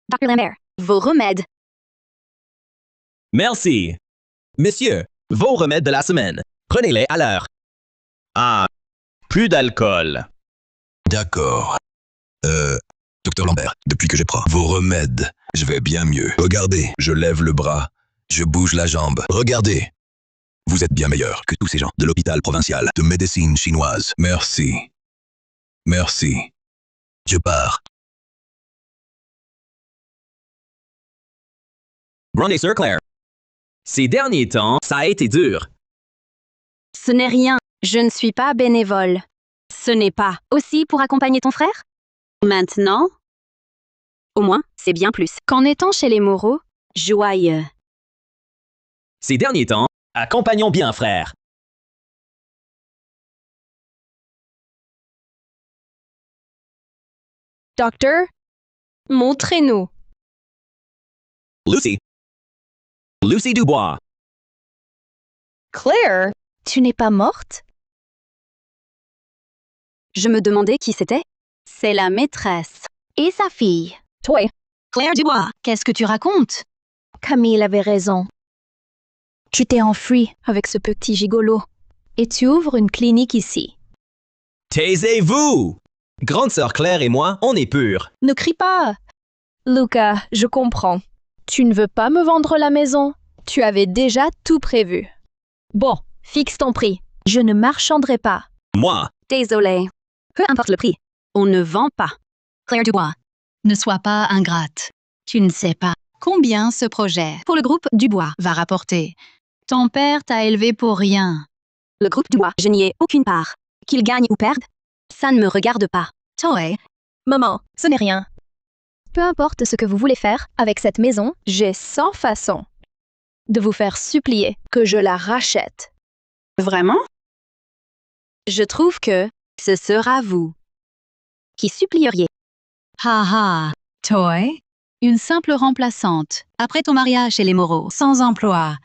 Dr. Lambert, vos remèdes. Merci. Monsieur, vos remèdes de la semaine. Prenez-les à l'heure. Ah, plus d'alcool. D'accord. Docteur Lambert, depuis que j'ai pris vos remèdes, je vais bien mieux. Regardez, je lève le bras, je bouge la jambe. Regardez. Vous êtes bien meilleur que tous ces gens de l'hôpital provincial de médecine chinoise. Merci. Merci. Je pars. Grande sœur Claire. Ces derniers temps, ça a été dur. Ce n'est rien. Je ne suis pas bénévole. Ce n'est pas aussi pour accompagner ton frère? Maintenant? Au moins, c'est bien plus. Qu'en étant chez les Moreau? Joyeux. Ces derniers temps, accompagnons bien, frère. Docteur, montrez-nous. Lucy. Lucy Dubois. Claire, tu n'es pas morte? Je me demandais qui c'était. C'est la maîtresse. Et sa fille. Toi, Claire Dubois, qu'est-ce que tu racontes? Camille avait raison. Tu t'es enfui avec ce petit gigolo. Et tu ouvres une clinique ici. Taisez-vous! Grande sœur Claire et moi, on est purs. Ne crie pas. Luca, je comprends. Tu ne veux pas me vendre la maison? Tu avais déjà tout prévu. Bon, fixe ton prix. Je ne marchanderai pas. Moi, Désolé. Peu importe le prix. On ne vend pas. Claire Dubois, ne sois pas ingrate. Tu ne sais pas combien ce projet pour le groupe Dubois va rapporter. Ton père t'a élevé pour rien. Le groupe Dubois, je n'y ai aucune part. Qu'il gagne ou perde, ça ne me regarde pas. Toi, Maman, ce n'est rien. Peu importe ce que vous voulez faire avec cette maison, j'ai 100 façons de vous faire supplier que je la rachète. Vraiment? Je trouve que ce sera vous qui supplieriez. ha ha, toi, une simple remplaçante, après ton mariage chez les Moreau, sans emploi.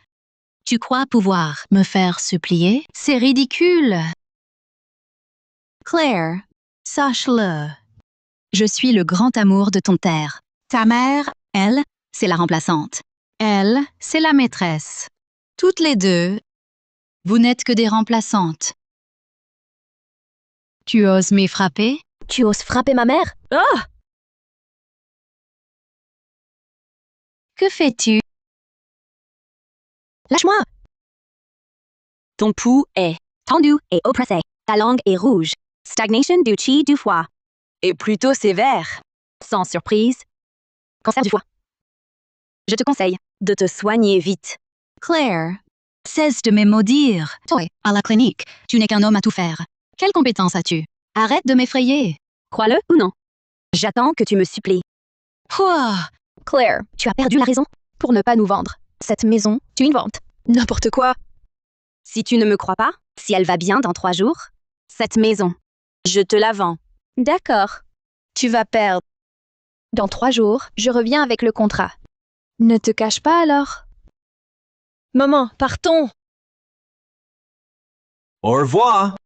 Tu crois pouvoir me faire supplier? C'est ridicule. Claire, sache-le. Je suis le grand amour de ton père. Ta mère, elle, c'est la remplaçante. Elle, c'est la maîtresse. Toutes les deux, vous n'êtes que des remplaçantes. Tu oses m'y frapper? Tu oses frapper ma mère? Ah! Que fais-tu? Lâche-moi! Ton pouls est tendu et oppressé. Ta langue est rouge. Stagnation du chi du foie. Et plutôt sévère. Sans surprise. Cancer du foie. Je te conseille de te soigner vite. Claire, cesse de me maudire. Toi, à la clinique, tu n'es qu'un homme à tout faire. Quelle compétence as-tu? Arrête de m'effrayer. Crois-le ou non. J'attends que tu me supplies. Pouah! Claire, tu as perdu la raison. Pour ne pas nous vendre cette maison, tu inventes n'importe quoi. Si tu ne me crois pas, si elle va bien dans 3 jours, cette maison, je te la vends. D'accord. Tu vas perdre. Dans 3 jours, je reviens avec le contrat. Ne te cache pas alors. Maman, partons. au revoir.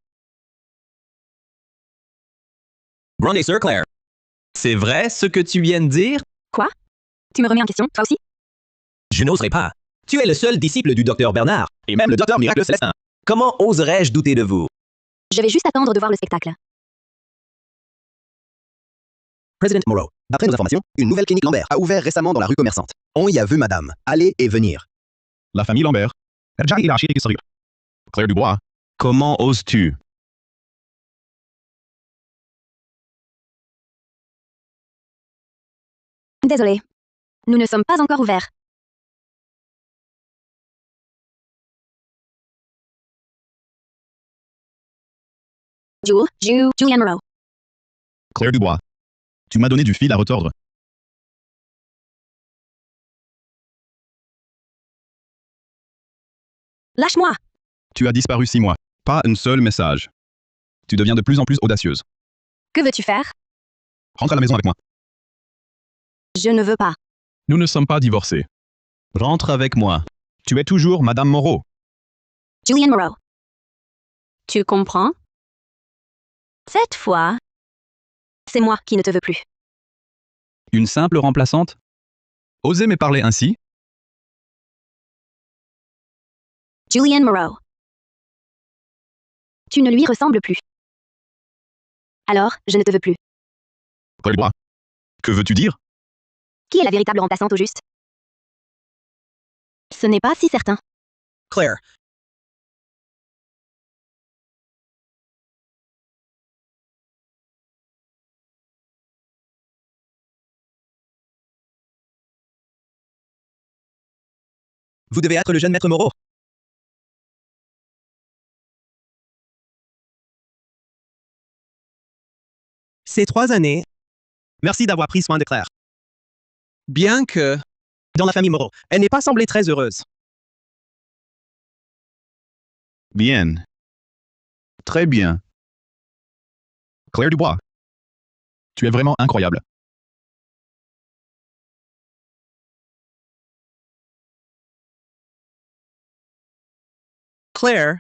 Grande sœur Claire. C'est vrai ce que tu viens de dire? Quoi? Tu me remets en question, toi aussi? Je n'oserais pas. Tu es le seul disciple du docteur Bernard, et même le docteur Miracle Célestin. Comment oserais-je douter de vous? Je vais juste attendre de voir le spectacle. President Moreau. D'après nos informations, une nouvelle clinique Lambert a ouvert récemment dans la rue commerçante. On y a vu madame aller et venir. La famille Lambert. Claire Dubois. Comment oses-tu? Désolé. Nous ne sommes pas encore ouverts. Julian Moreau. Claire Dubois. Tu m'as donné du fil à retordre. Lâche-moi! Tu as disparu 6 mois. Pas un seul message. Tu deviens de plus en plus audacieuse. Que veux-tu faire? Rentre à la maison avec moi. Je ne veux pas. Nous ne sommes pas divorcés. Rentre avec moi. Tu es toujours Madame Moreau. Julian Moreau. Tu comprends? Cette fois, c'est moi qui ne te veux plus. Une simple remplaçante? Osez me parler ainsi? Julian Moreau. Tu ne lui ressembles plus. Alors, je ne te veux plus. Claire Dubois. Que veux-tu dire? Qui est la véritable remplaçante au juste? Ce n'est pas si certain. Claire. Vous devez être le jeune maître Moreau. Ces 3 années, merci d'avoir pris soin de Claire. Bien que, dans la famille Moreau, elle n'est pas semblée très heureuse. Bien. Très bien. Claire Dubois. Tu es vraiment incroyable. Claire,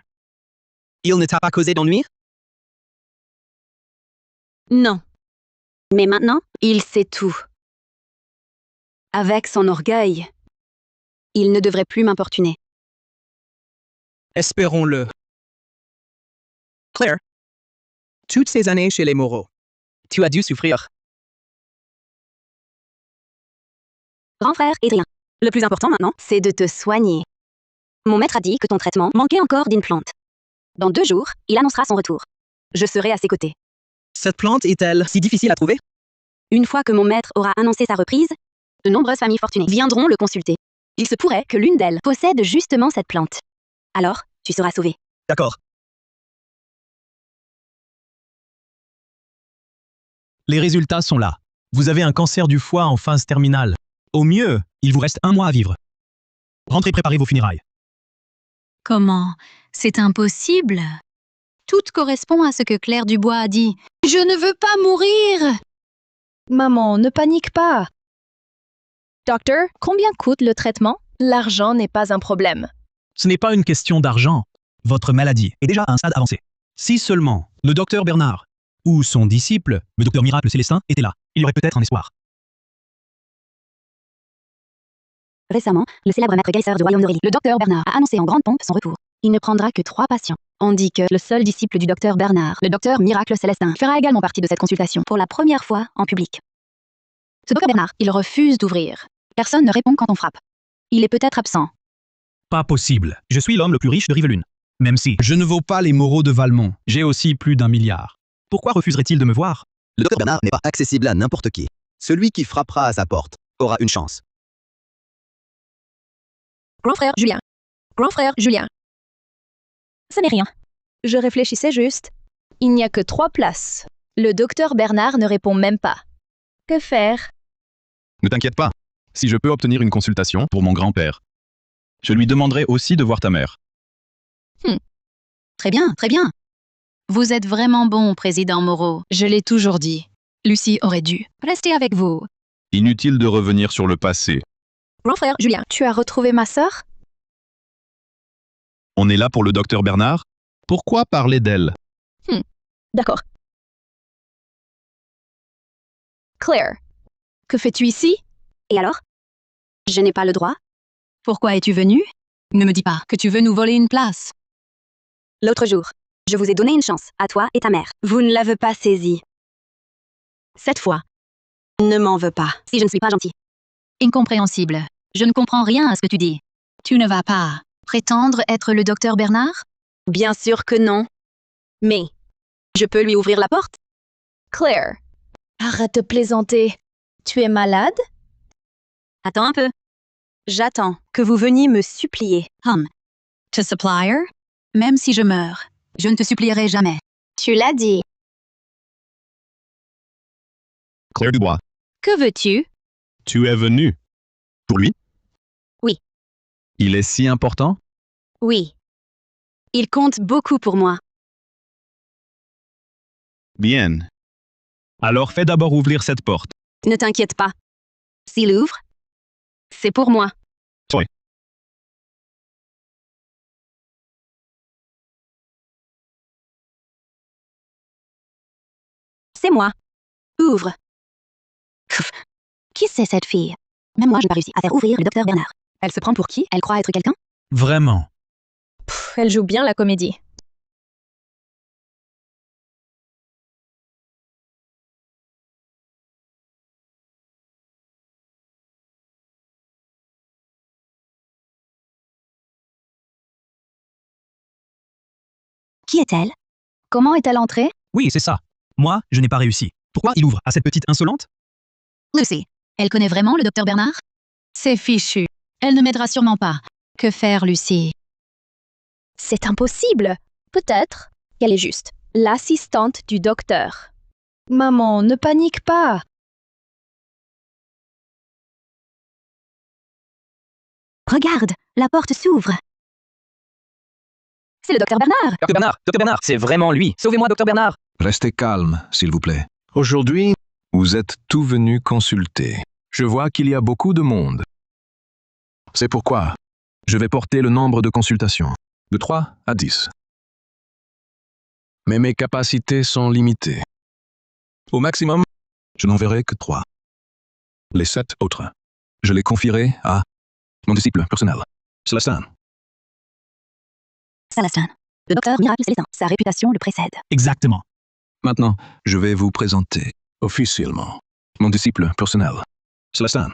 il ne t'a pas causé d'ennui? Non. Mais maintenant, il sait tout. Avec son orgueil, il ne devrait plus m'importuner. Espérons-le. Claire, toutes ces années chez les Moreau, tu as dû souffrir. Grand frère Adrien, le plus important maintenant, c'est de te soigner. Mon maître a dit que ton traitement manquait encore d'une plante. Dans 2 jours, il annoncera son retour. Je serai à ses côtés. Cette plante est-elle si difficile à trouver? Une fois que mon maître aura annoncé sa reprise, de nombreuses familles fortunées viendront le consulter. Il se pourrait que l'une d'elles possède justement cette plante. Alors, tu seras sauvé. D'accord. Les résultats sont là. Vous avez un cancer du foie en phase terminale. Au mieux, il vous reste 1 mois à vivre. Rentrez préparer vos funérailles. Comment? C'est impossible. Tout correspond à ce que Claire Dubois a dit. Je ne veux pas mourir! Maman, ne panique pas. Docteur, combien coûte le traitement? L'argent n'est pas un problème. Ce n'est pas une question d'argent. Votre maladie est déjà à un stade avancé. Si seulement le docteur Bernard ou son disciple, le docteur Miracle Célestin, était là, il y aurait peut-être un espoir. Récemment, le célèbre maître Geyser du royaume d'Aurélie, le docteur Bernard, a annoncé en grande pompe son retour. Il ne prendra que 3 patients. On dit que le seul disciple du docteur Bernard, le docteur Miracle Célestin, fera également partie de cette consultation pour la première fois en public. Ce docteur Bernard, il refuse d'ouvrir. Personne ne répond quand on frappe. Il est peut-être absent. Pas possible. Je suis l'homme le plus riche de Rivelune. Même si je ne vaux pas les Moreau de Valmont, j'ai aussi plus d'1 milliard. Pourquoi refuserait-il de me voir? Le docteur Bernard n'est pas accessible à n'importe qui. Celui qui frappera à sa porte aura une chance. Grand frère Julien. Grand frère Julien. Ce n'est rien. Je réfléchissais juste. Il n'y a que 3 places. Le docteur Bernard ne répond même pas. Que faire? Ne t'inquiète pas. Si je peux obtenir une consultation pour mon grand-père, je lui demanderai aussi de voir ta mère. Très bien, très bien. Vous êtes vraiment bon, président Moreau. Je l'ai toujours dit. Lucie aurait dû rester avec vous. Inutile de revenir sur le passé. Grand frère Julien, tu as retrouvé ma sœur? On est là pour le docteur Bernard? Pourquoi parler d'elle? D'accord. Claire, que fais-tu ici? Et alors? Je n'ai pas le droit? Pourquoi es-tu venu? Ne me dis pas que tu veux nous voler une place. L'autre jour, je vous ai donné une chance, à toi et ta mère. Vous ne l'avez pas saisie. Cette fois, ne m'en veux pas si je ne suis pas gentil. Incompréhensible. Je ne comprends rien à ce que tu dis. Tu ne vas pas prétendre être le docteur Bernard? Bien sûr que non. Mais, je peux lui ouvrir la porte? Claire, arrête de plaisanter. Tu es malade? Attends un peu. J'attends que vous veniez me supplier. To supplier? Même si je meurs, je ne te supplierai jamais. Tu l'as dit. Claire Dubois, Que veux-tu? tu es venu. Pour lui? Oui. Il est si important? Oui. Il compte beaucoup pour moi. Bien. Alors fais d'abord ouvrir cette porte. Ne t'inquiète pas. S'il ouvre, c'est pour moi. Oui. C'est moi. Ouvre. Pff. Qui c'est cette fille? Même moi, je n'ai pas réussi à faire ouvrir le docteur Bernard. Elle se prend pour qui? Elle croit être quelqu'un? Vraiment. Elle joue bien la comédie. Qui est-elle? Comment est-elle entrée? Oui, c'est ça. Moi, je n'ai pas réussi. Pourquoi il ouvre à cette petite insolente? Lucy, elle connaît vraiment le docteur Bernard? C'est fichu. Elle ne m'aidera sûrement pas. Que faire, Lucie? C'est impossible. Peut-être qu'elle est juste l'assistante du docteur. Maman, ne panique pas. Regarde, la porte s'ouvre. C'est le docteur Bernard. Docteur Bernard, c'est vraiment lui. Sauvez-moi, docteur Bernard. Restez calme, s'il vous plaît. Aujourd'hui, vous êtes tous venus consulter. Je vois qu'il y a beaucoup de monde. C'est pourquoi je vais porter le nombre de consultations de 3 à 10. Mais mes capacités sont limitées. Au maximum, je n'en verrai que 3. Les 7 autres, je les confierai à mon disciple personnel, Célestin. Célestin. Le docteur Miracle Célestin. Sa réputation le précède. Exactement. Maintenant, je vais vous présenter officiellement mon disciple personnel, Célestin.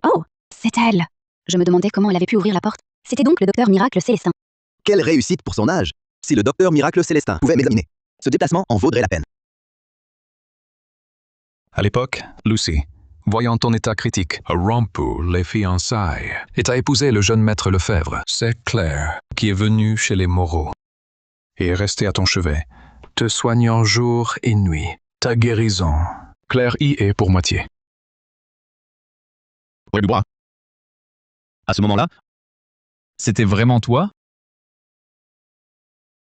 Oh, c'est elle. Je me demandais comment elle avait pu ouvrir la porte. C'était donc le docteur Miracle Célestin. Quelle réussite pour son âge! Si le docteur Miracle Célestin pouvait m'examiner, ce déplacement en vaudrait la peine. À l'époque, Lucy, voyant ton état critique, a rompu les fiançailles et t'a épousé le jeune maître Lefebvre. C'est Claire qui est venue chez les Moreau et est restée à ton chevet, te soignant jour et nuit. Ta guérison, Claire y est pour moitié. Ouais, Dubois. À ce moment-là, C'était vraiment toi?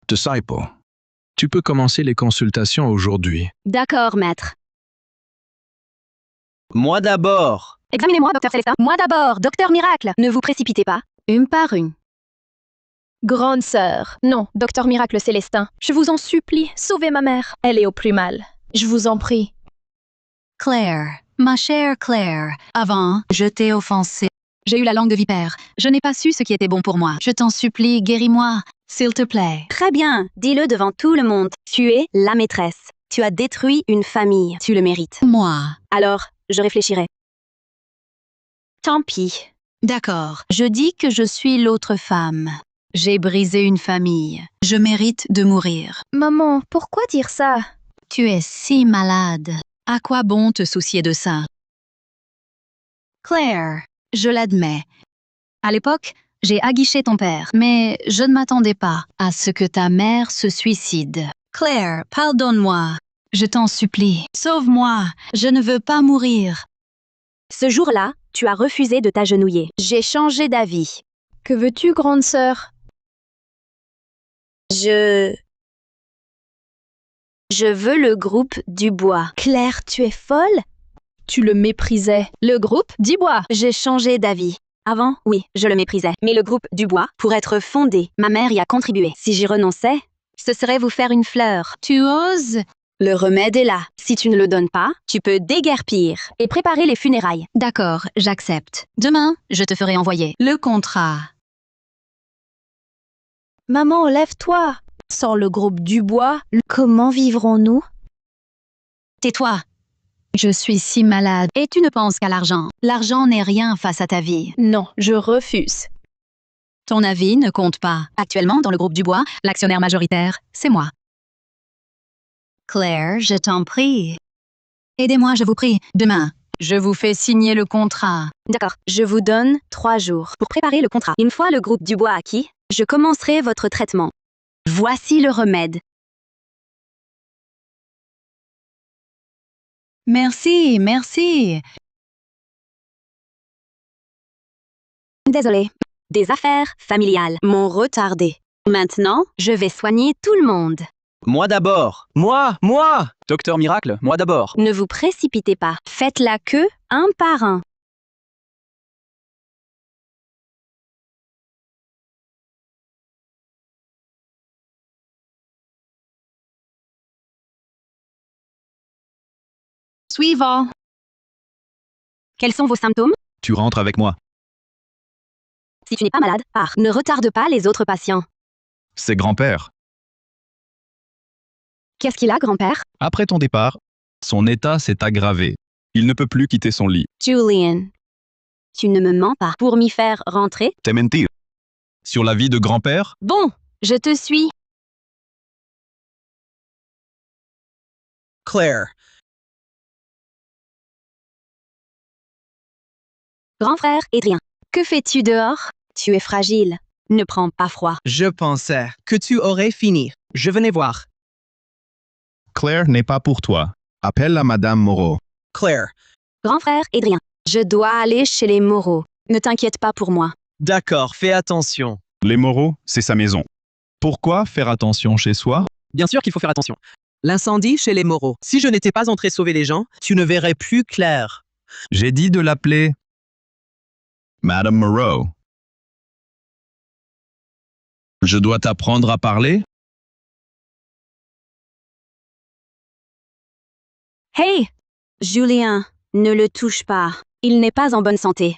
Disciple, tu peux commencer les consultations aujourd'hui. D'accord, maître. Moi d'abord. Examinez-moi, docteur Célestin. Moi d'abord, docteur Miracle. Ne vous précipitez pas, une par une. Grande sœur. Non, docteur Miracle Célestin. Je vous en supplie, sauvez ma mère. Elle est au plus mal. Je vous en prie. Claire, ma chère Claire, avant, je t'ai offensé. J'ai eu la langue de vipère. Je n'ai pas su ce qui était bon pour moi. Je t'en supplie, guéris-moi, s'il te plaît. Très bien, dis-le devant tout le monde. Tu es la maîtresse. Tu as détruit une famille. Tu le mérites. Moi. Alors, je réfléchirai. Tant pis. D'accord. Je dis que je suis l'autre femme. J'ai brisé une famille. Je mérite de mourir. Maman, pourquoi dire ça? Tu es si malade. À quoi bon te soucier de ça? Claire, je l'admets. À l'époque, j'ai aguiché ton père, mais je ne m'attendais pas à ce que ta mère se suicide. Claire, pardonne-moi. Je t'en supplie. Sauve-moi. Je ne veux pas mourir. Ce jour-là, tu as refusé de t'agenouiller. J'ai changé d'avis. Que veux-tu, grande sœur? Je veux le groupe Dubois. Claire, tu es folle? Tu le méprisais. Le groupe Dubois. J'ai changé d'avis. Avant, oui, je le méprisais. Mais le groupe Dubois, pour être fondé, ma mère y a contribué. Si j'y renonçais, ce serait vous faire une fleur. Tu oses? Le remède est là. Si tu ne le donnes pas, tu peux déguerpir et préparer les funérailles. D'accord, j'accepte. Demain, je te ferai envoyer le contrat. Maman, lève-toi. Sans le groupe Dubois, comment vivrons-nous? Tais-toi. Je suis si malade et tu ne penses qu'à l'argent. L'argent n'est rien face à ta vie. Non, je refuse. Ton avis ne compte pas. Actuellement, dans le groupe Dubois, l'actionnaire majoritaire, c'est moi. Claire, je t'en prie. Aidez-moi, je vous prie. Demain, je vous fais signer le contrat. D'accord, je vous donne 3 jours pour préparer le contrat. Une fois le groupe Dubois acquis, je commencerai votre traitement. Voici le remède. Merci, merci. Désolée. Des affaires familiales m'ont retardé. Maintenant, je vais soigner tout le monde. Moi d'abord. Moi. Docteur Miracle, moi d'abord. Ne vous précipitez pas. Faites la queue un par un. Suivant. Quels sont vos symptômes? tu rentres avec moi. Si tu n'es pas malade, pars. Ne retarde pas les autres patients. C'est grand-père. Qu'est-ce qu'il a, grand-père? Après ton départ, son état s'est aggravé. Il ne peut plus quitter son lit. Julian, tu ne me mens pas pour m'y faire rentrer? T'es mentir. Sur la vie de grand-père? Bon, je te suis. Claire. Grand frère, Adrien. Que fais-tu dehors? Tu es fragile. Ne prends pas froid. Je pensais que tu aurais fini. Je venais voir. Claire n'est pas pour toi. Appelle la Madame Moreau. Claire. Grand frère Adrien. Je dois aller chez les Moreau. Ne t'inquiète pas pour moi. D'accord, fais attention. Les Moreau, c'est sa maison. Pourquoi faire attention chez soi? Bien sûr qu'il faut faire attention. L'incendie chez les Moreau. Si je n'étais pas entré sauver les gens, tu ne verrais plus Claire. J'ai dit de l'appeler. Madame Moreau. Je dois t'apprendre à parler? Hey! Julien, ne le touche pas. Il n'est pas en bonne santé.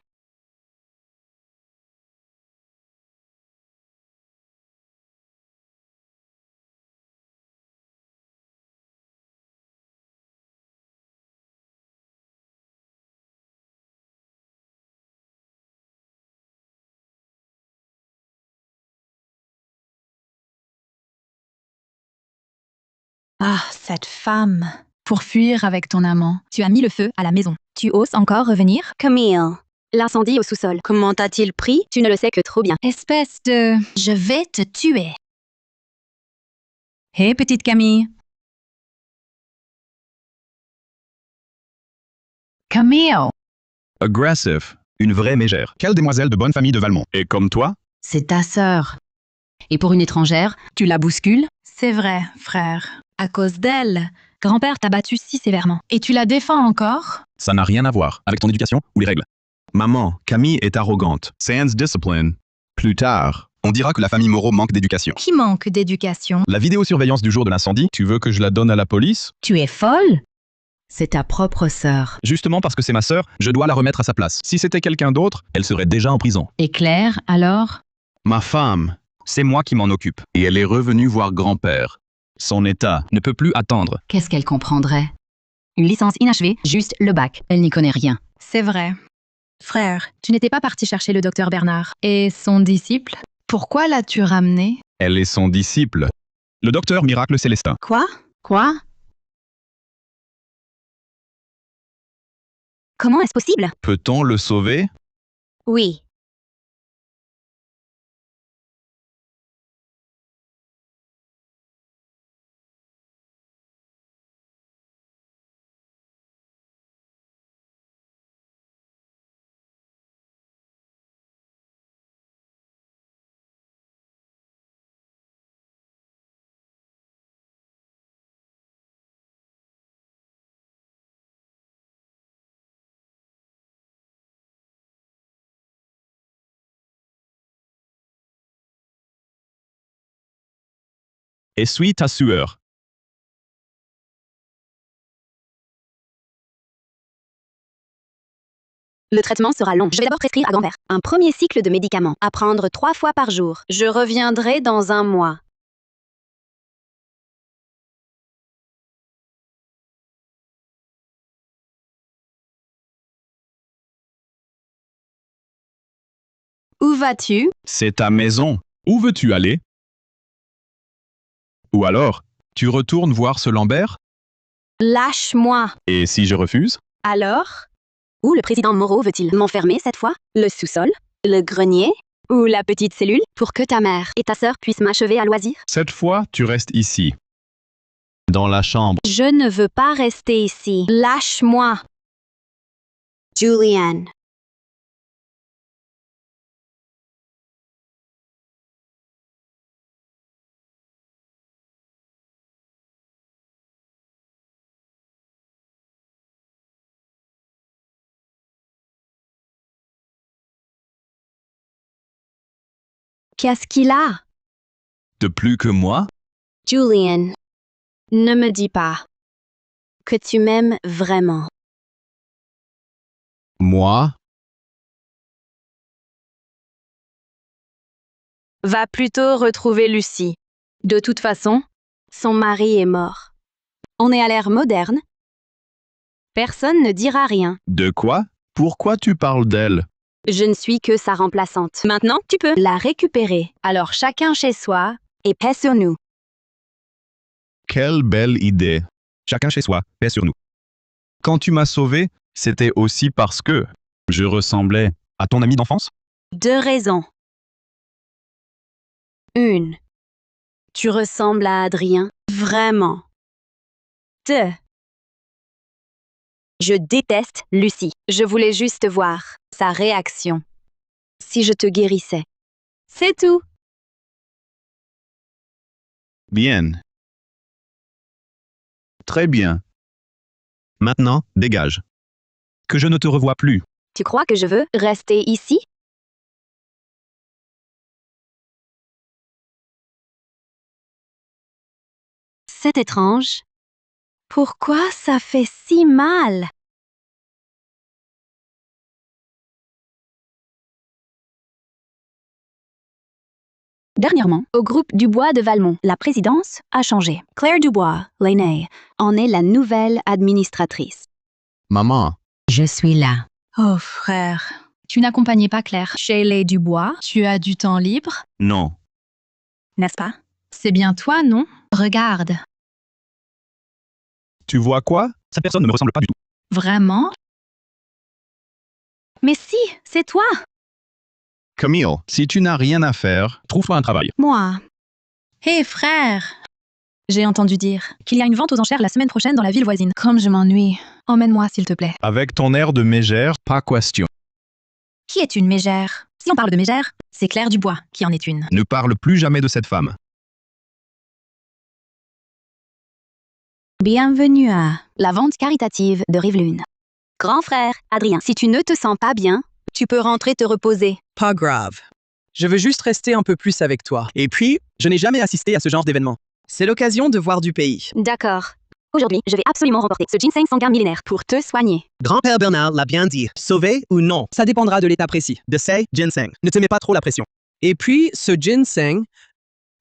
Ah, cette femme. Pour fuir avec ton amant. Tu as mis le feu à la maison. Tu oses encore revenir? Camille. L'incendie au sous-sol. Comment t'a-t-il pris? Tu ne le sais que trop bien. Espèce de... Je vais te tuer. Hé, petite Camille. Camille. Aggressive. Une vraie mégère. Quelle demoiselle de bonne famille de Valmont. Et comme toi? C'est ta sœur. Et pour une étrangère, tu la bouscules? C'est vrai, frère. À cause d'elle. Grand-père t'a battu si sévèrement. Et tu la défends encore? Ça n'a rien à voir avec ton éducation ou les règles. Maman, Camille est arrogante. Sans discipline. Plus tard, on dira que la famille Moreau manque d'éducation. Qui manque d'éducation? La vidéosurveillance du jour de l'incendie, Tu veux que je la donne à la police? Tu es folle? C'est ta propre sœur. Justement parce que c'est ma sœur, je dois la remettre à sa place. Si c'était quelqu'un d'autre, elle serait déjà en prison. Et Claire, alors? Ma femme, c'est moi qui m'en occupe. Et elle est revenue voir grand-père. Son état ne peut plus attendre. Qu'est-ce qu'elle comprendrait? Une licence inachevée, juste le bac. Elle n'y connaît rien. C'est vrai. Frère, tu n'étais pas parti chercher le docteur Bernard. Et son disciple? Pourquoi l'as-tu ramené? Elle est son disciple. Le docteur Miracle Célestin. Quoi? Quoi? Comment est-ce possible? Peut-on le sauver? Oui. Essuie ta sueur. Le traitement sera long. Je vais d'abord prescrire à grand-père un premier cycle de médicaments. À prendre 3 fois par jour. Je reviendrai dans 1 mois. Où vas-tu? C'est ta maison. Où veux-tu aller? Ou alors, Tu retournes voir ce Lambert? Lâche-moi. et si je refuse? Alors? Où le président Moreau veut-il m'enfermer cette fois? Le sous-sol? Le grenier? Ou la petite cellule? Pour que ta mère et ta sœur puissent m'achever à loisir? Cette fois, tu restes ici. Dans la chambre. Je ne veux pas rester ici. Lâche-moi. Julian. Qu'est-ce qu'il a? De plus que moi? Julian, ne me dis pas que tu m'aimes vraiment. Moi? Va plutôt retrouver Lucie. De toute façon, son mari est mort. On est à l'ère moderne. Personne ne dira rien. De quoi? Pourquoi tu parles d'elle? Je ne suis que sa remplaçante. Maintenant, tu peux la récupérer. Alors chacun chez soi et paix sur nous. Quelle belle idée. Chacun chez soi, paix sur nous. Quand tu m'as sauvé, c'était aussi parce que Je ressemblais à ton ami d'enfance? 2 raisons. 1. Tu ressembles à Adrien, vraiment. 2. Je déteste Lucie. Je voulais juste voir sa réaction. Si je te guérissais. C'est tout. Bien. Très bien. Maintenant, dégage. Que je ne te revoie plus. Tu crois que je veux rester ici? C'est étrange. Pourquoi ça fait si mal? Dernièrement, au groupe Dubois de Valmont, la présidence a changé. Claire Dubois, l'aînée, En est la nouvelle administratrice. Maman, Je suis là. Oh frère, tu n'accompagnais pas Claire chez les Dubois, tu as du temps libre, non. n'est-ce pas? C'est bien toi, non? Regarde. Tu vois quoi? Cette personne ne me ressemble pas du tout. Vraiment? Mais si, c'est toi. Camille, si tu n'as rien à faire, Trouve-toi un travail. Moi. Hé frère! J'ai entendu dire qu'il y a une vente aux enchères la semaine prochaine dans la ville voisine. Comme je m'ennuie, emmène-moi s'il te plaît. avec ton air de mégère, pas question. Qui est une mégère? Si on parle de mégère, c'est Claire Dubois qui en est une. Ne parle plus jamais de cette femme. Bienvenue à la vente caritative de Rivelune. Grand frère, Adrien, si tu ne te sens pas bien, tu peux rentrer te reposer. Pas grave. Je veux juste rester un peu plus avec toi. Et puis, je n'ai jamais assisté à ce genre d'événement. C'est l'occasion de voir du pays. D'accord. Aujourd'hui, je vais absolument remporter ce ginseng sanguin millénaire pour te soigner. Grand-père Bernard l'a bien dit. Sauver ou non, ça dépendra de l'état précis. De ces ginseng. Ne te mets pas trop la pression. Et puis, ce ginseng,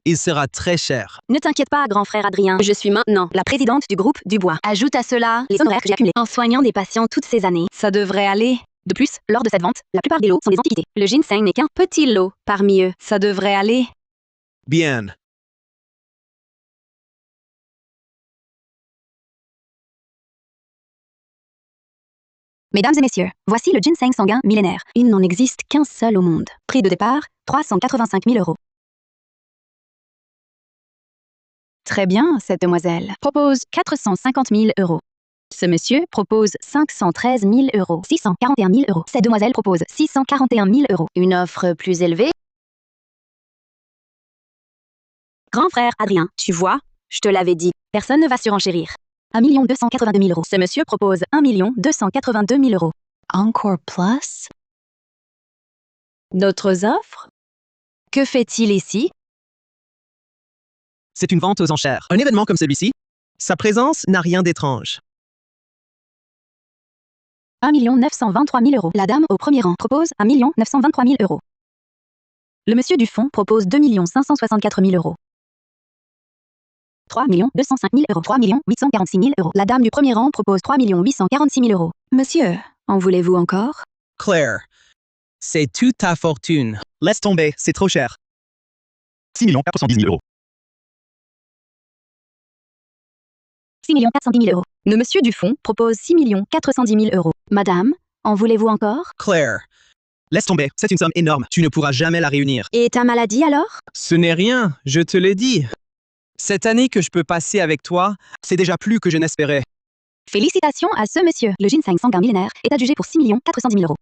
il sera très cher. Ne t'inquiète pas, grand frère Adrien. Je suis maintenant la présidente du groupe Dubois. Ajoute à cela les honoraires que j'ai accumulés en soignant des patients toutes ces années. Ça devrait aller. De plus, lors de cette vente, la plupart des lots sont des antiquités. Le ginseng n'est qu'un petit lot parmi eux. Ça devrait aller. Bien. Mesdames et messieurs, voici le ginseng sanguin millénaire. Il n'en existe qu'un seul au monde. Prix de départ, 385 000 €. Très bien, cette demoiselle propose 450 000 €. Ce monsieur propose 513 000 €. 641 000 €. Cette demoiselle propose 641 000 €. Une offre plus élevée? Grand frère Adrien, tu vois, je te l'avais dit, personne ne va surenchérir. 1 282 000 €. Ce monsieur propose 1 282 000 €. Encore plus? D'autres offres? Que fait-il ici? C'est une vente aux enchères. Un événement comme celui-ci, sa présence n'a rien d'étrange. 1 923 000 €. La dame au premier rang propose 1 923 000 €. Le monsieur du fond propose 2 564 000 €. 3 205 000 €. 3 846 000 €. La dame du premier rang propose 3 846 000 €. Monsieur, en voulez-vous encore? Claire, c'est toute ta fortune. Laisse tomber, c'est trop cher. 6 410 000 €. 6 410 000 €. Le monsieur du fond propose 6 410 000 €. Madame, en voulez-vous encore? Claire, laisse tomber, c'est une somme énorme. Tu ne pourras jamais la réunir. Et ta maladie alors? Ce n'est rien, je te l'ai dit. Cette année que je peux passer avec toi, c'est déjà plus que je n'espérais. Félicitations à ce monsieur. Le ginseng sanguin millénaire est adjugé pour 6 410 000 €.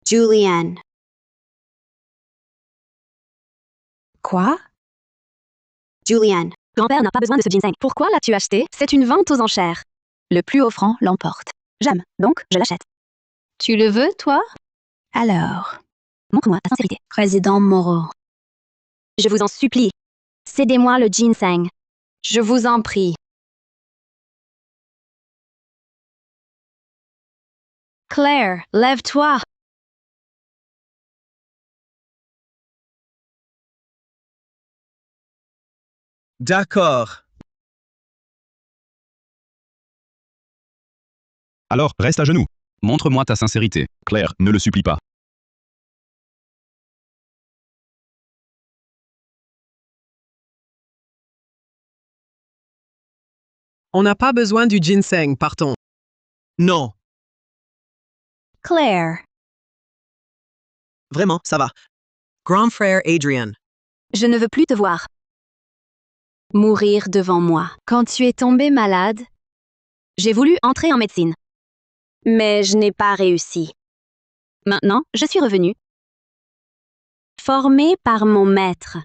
Julianne. Quoi? Julianne, grand-père n'a pas besoin de ce ginseng. Pourquoi l'as-tu acheté? C'est une vente aux enchères. Le plus offrant l'emporte. J'aime, donc je l'achète. Tu le veux, toi? Alors, montre-moi ta sincérité. Président Moreau. Je vous en supplie. Cédez-moi le ginseng. Je vous en prie. Claire, lève-toi. D'accord. Alors, reste à genoux. Montre-moi ta sincérité. Claire, ne le supplie pas. On n'a pas besoin du ginseng, partons. Non, Claire, vraiment, ça va. Grand frère Adrian. je ne veux plus te voir. Mourir devant moi. Quand tu es tombé malade, j'ai voulu entrer en médecine. Mais je n'ai pas réussi. Maintenant, je suis revenue. Formée par mon maître.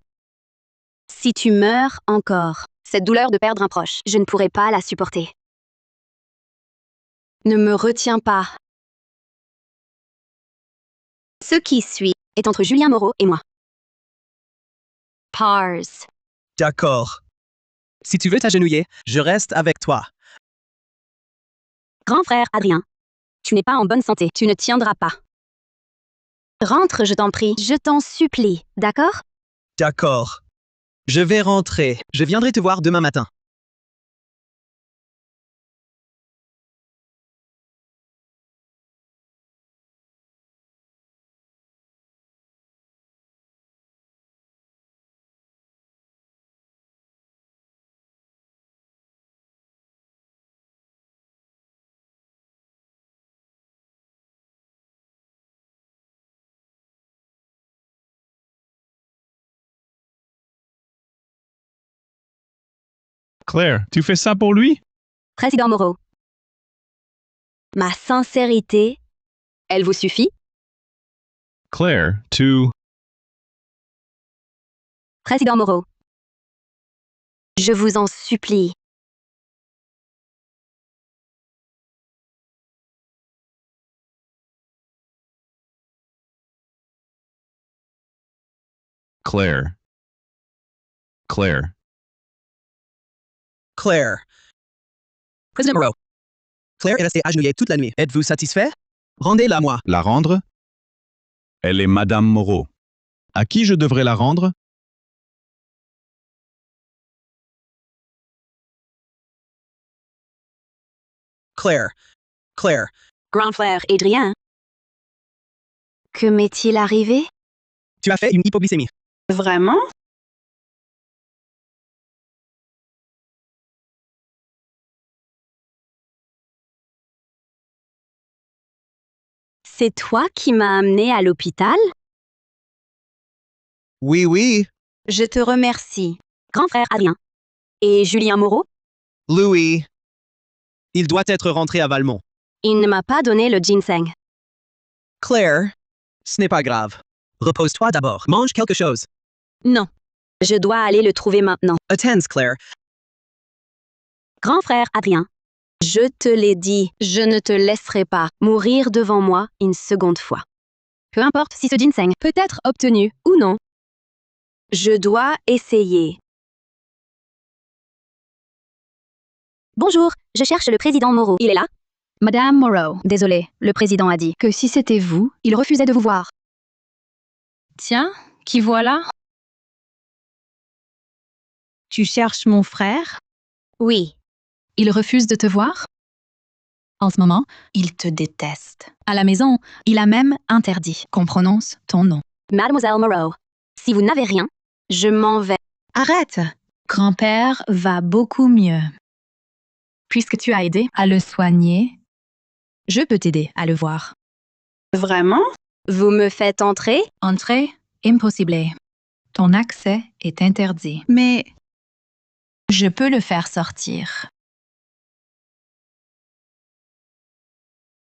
Si tu meurs encore, cette douleur de perdre un proche, je ne pourrai pas la supporter. Ne me retiens pas. Ce qui suit est entre Julien Moreau et moi. Pars. D'accord. Si tu veux t'agenouiller, je reste avec toi. Grand frère Adrien, tu n'es pas en bonne santé, tu ne tiendras pas. Rentre, je t'en prie, je t'en supplie, d'accord? D'accord. Je vais rentrer. Je viendrai te voir demain matin. Claire, tu fais ça pour lui? Président Moreau. Ma sincérité, elle vous suffit? Claire, tu... Président Moreau. Je vous en supplie. Claire. Claire. Claire. Président Moreau. Claire est restée agenouillée toute la nuit. Êtes-vous satisfait? Rendez-la moi. La rendre? Elle est Madame Moreau. À qui je devrais la rendre? Claire. Claire. Grand frère Adrien. Que m'est-il arrivé? Tu as fait une hypoglycémie. Vraiment? C'est toi qui m'as amené à l'hôpital? Oui. Je te remercie. Grand frère Adrien. Et Julien Moreau? Louis. Il doit être rentré à Valmont. Il ne m'a pas donné le ginseng. Claire. Ce n'est pas grave. Repose-toi d'abord. Mange quelque chose. Non. Je dois aller le trouver maintenant. Attends, Claire. Grand frère Adrien. Je te l'ai dit, je ne te laisserai pas mourir devant moi une seconde fois. Peu importe si ce ginseng peut être obtenu ou non. Je dois essayer. Bonjour, je cherche le président Moreau. Il est là? Madame Moreau, Désolé, le président a dit. que si c'était vous, il refusait de vous voir. Tiens, qui voilà? Tu cherches mon frère? Oui, Il refuse de te voir? En ce moment, il te déteste. À la maison, il a même interdit qu'on prononce ton nom. Mademoiselle Moreau. Si vous n'avez rien, je m'en vais. Arrête! Grand-père va beaucoup mieux. Puisque tu as aidé à le soigner, je peux t'aider à le voir. Vraiment? Vous me faites entrer? Entrée impossible. Ton accès est interdit. Mais je peux le faire sortir.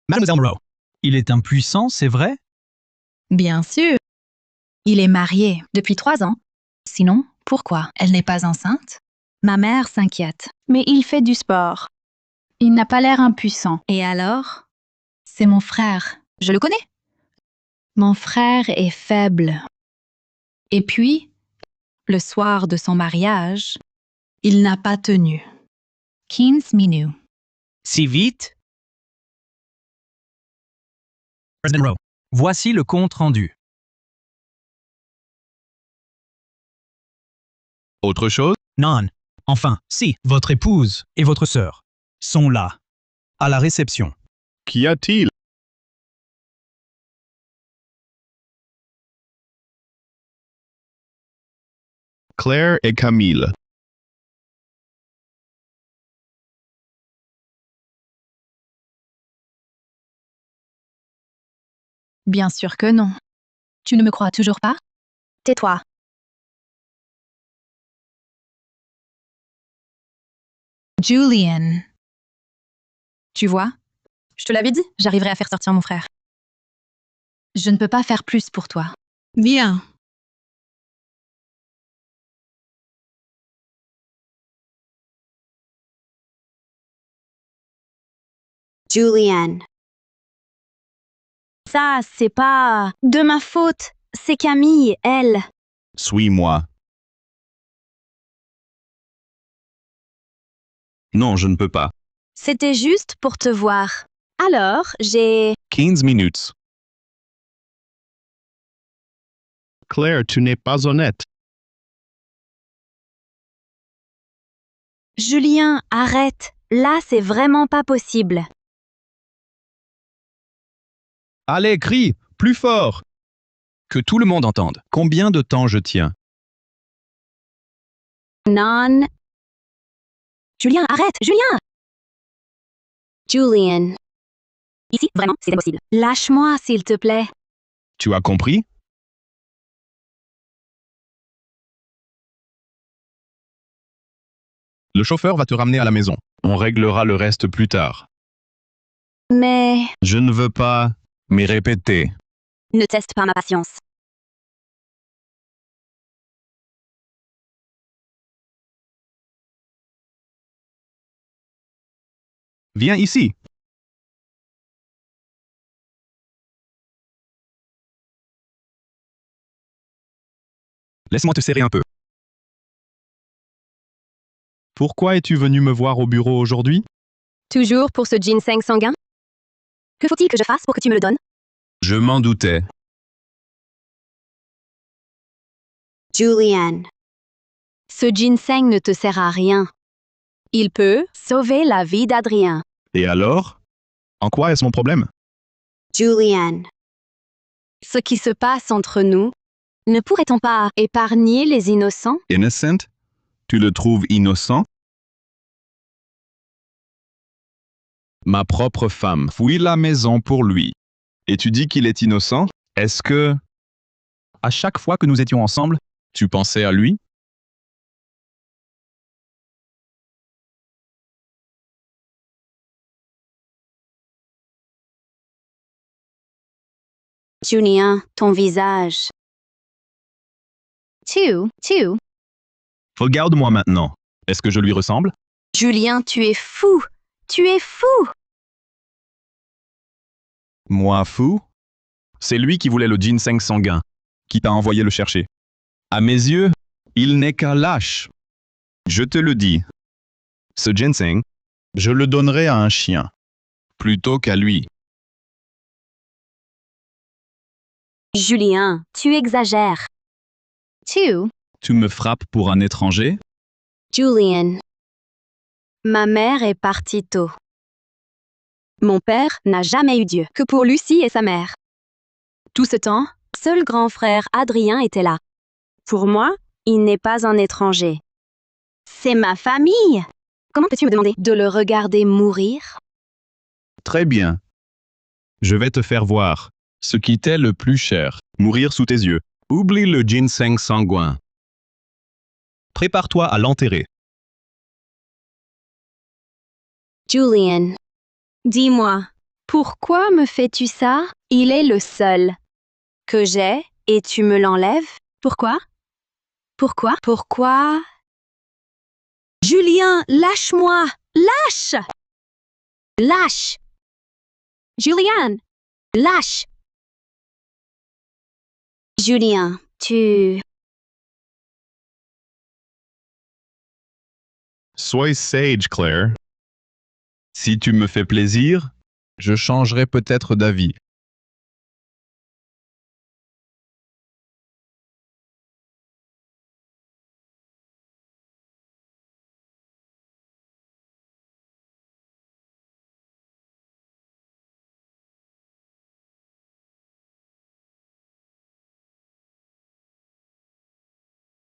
Mademoiselle Moreau. Il est impuissant, c'est vrai? Bien sûr. Il est marié depuis 3 ans. Sinon, pourquoi elle n'est pas enceinte? Ma mère s'inquiète. Mais il fait du sport. Il n'a pas l'air impuissant. Et alors? C'est mon frère. Je le connais. Mon frère est faible. Et puis, le soir de son mariage, il n'a pas tenu. 15 minutes. Si vite? President Rowe. Voici le compte rendu. Autre chose? Non. Enfin, si, votre épouse et votre sœur sont là, à la réception. Qu'y a-t-il? Claire et Camille. Bien sûr que non. Tu ne me crois toujours pas? Tais-toi. Julian. Tu vois? Je te l'avais dit, j'arriverai à faire sortir mon frère. Je ne peux pas faire plus pour toi. Viens. Julian. Ça, c'est pas de ma faute. C'est Camille, elle. Suis-moi. Non, je ne peux pas. C'était juste pour te voir. Alors, j'ai... 15 minutes. Claire, tu n'es pas honnête. Julien, arrête. Là, c'est vraiment pas possible. Allez, crie, plus fort. Que tout le monde entende. Combien de temps je tiens? Non. Julien, arrête! Julien! Julian. Ici, vraiment, c'est impossible. Lâche-moi, s'il te plaît. Tu as compris? Le chauffeur va te ramener à la maison. On réglera le reste plus tard. Mais... Je ne veux pas... Mais répétez. Ne teste pas ma patience. Viens ici. Laisse-moi te serrer un peu. Pourquoi es-tu venu me voir au bureau aujourd'hui? Toujours pour ce ginseng sanguin? Que faut-il que je fasse pour que tu me le donnes? Je m'en doutais. Julian. Ce ginseng ne te sert à rien. Il peut sauver la vie d'Adrien. Et alors? En quoi est-ce mon problème? Julian. Ce qui se passe entre nous, ne pourrait-on pas épargner les innocents? Innocent? Tu le trouves innocent? Ma propre femme fouille la maison pour lui. Et tu dis qu'il est innocent? Est-ce que... À chaque fois que nous étions ensemble, tu pensais à lui? Julien, ton visage. Tu. Regarde-moi maintenant. Est-ce que je lui ressemble? Julien, tu es fou. Tu es fou. Moi fou? C'est lui qui voulait le ginseng sanguin, qui t'a envoyé le chercher. À mes yeux, il n'est qu'un lâche. Je te le dis. Ce ginseng, je le donnerai à un chien, plutôt qu'à lui. Julien, tu exagères. Tu me frappes pour un étranger? Julian. Ma mère est partie tôt. Mon père n'a jamais eu Dieu que pour Lucie et sa mère. Tout ce temps, seul grand frère Adrien était là. Pour moi, il n'est pas un étranger. C'est ma famille. Comment peux-tu me demander? De le regarder mourir? Très bien. Je vais te faire voir ce qui t'est le plus cher. Mourir sous tes yeux. Oublie le ginseng sanguin. Prépare-toi à l'enterrer. Julian. Dis-moi, pourquoi me fais-tu ça? Il est le seul que j'ai et tu me l'enlèves? Pourquoi? Pourquoi? Julien, lâche-moi! Lâche! Lâche! Julian! Lâche! Julien, tu... Sois sage, Claire. Si tu me fais plaisir, je changerai peut-être d'avis.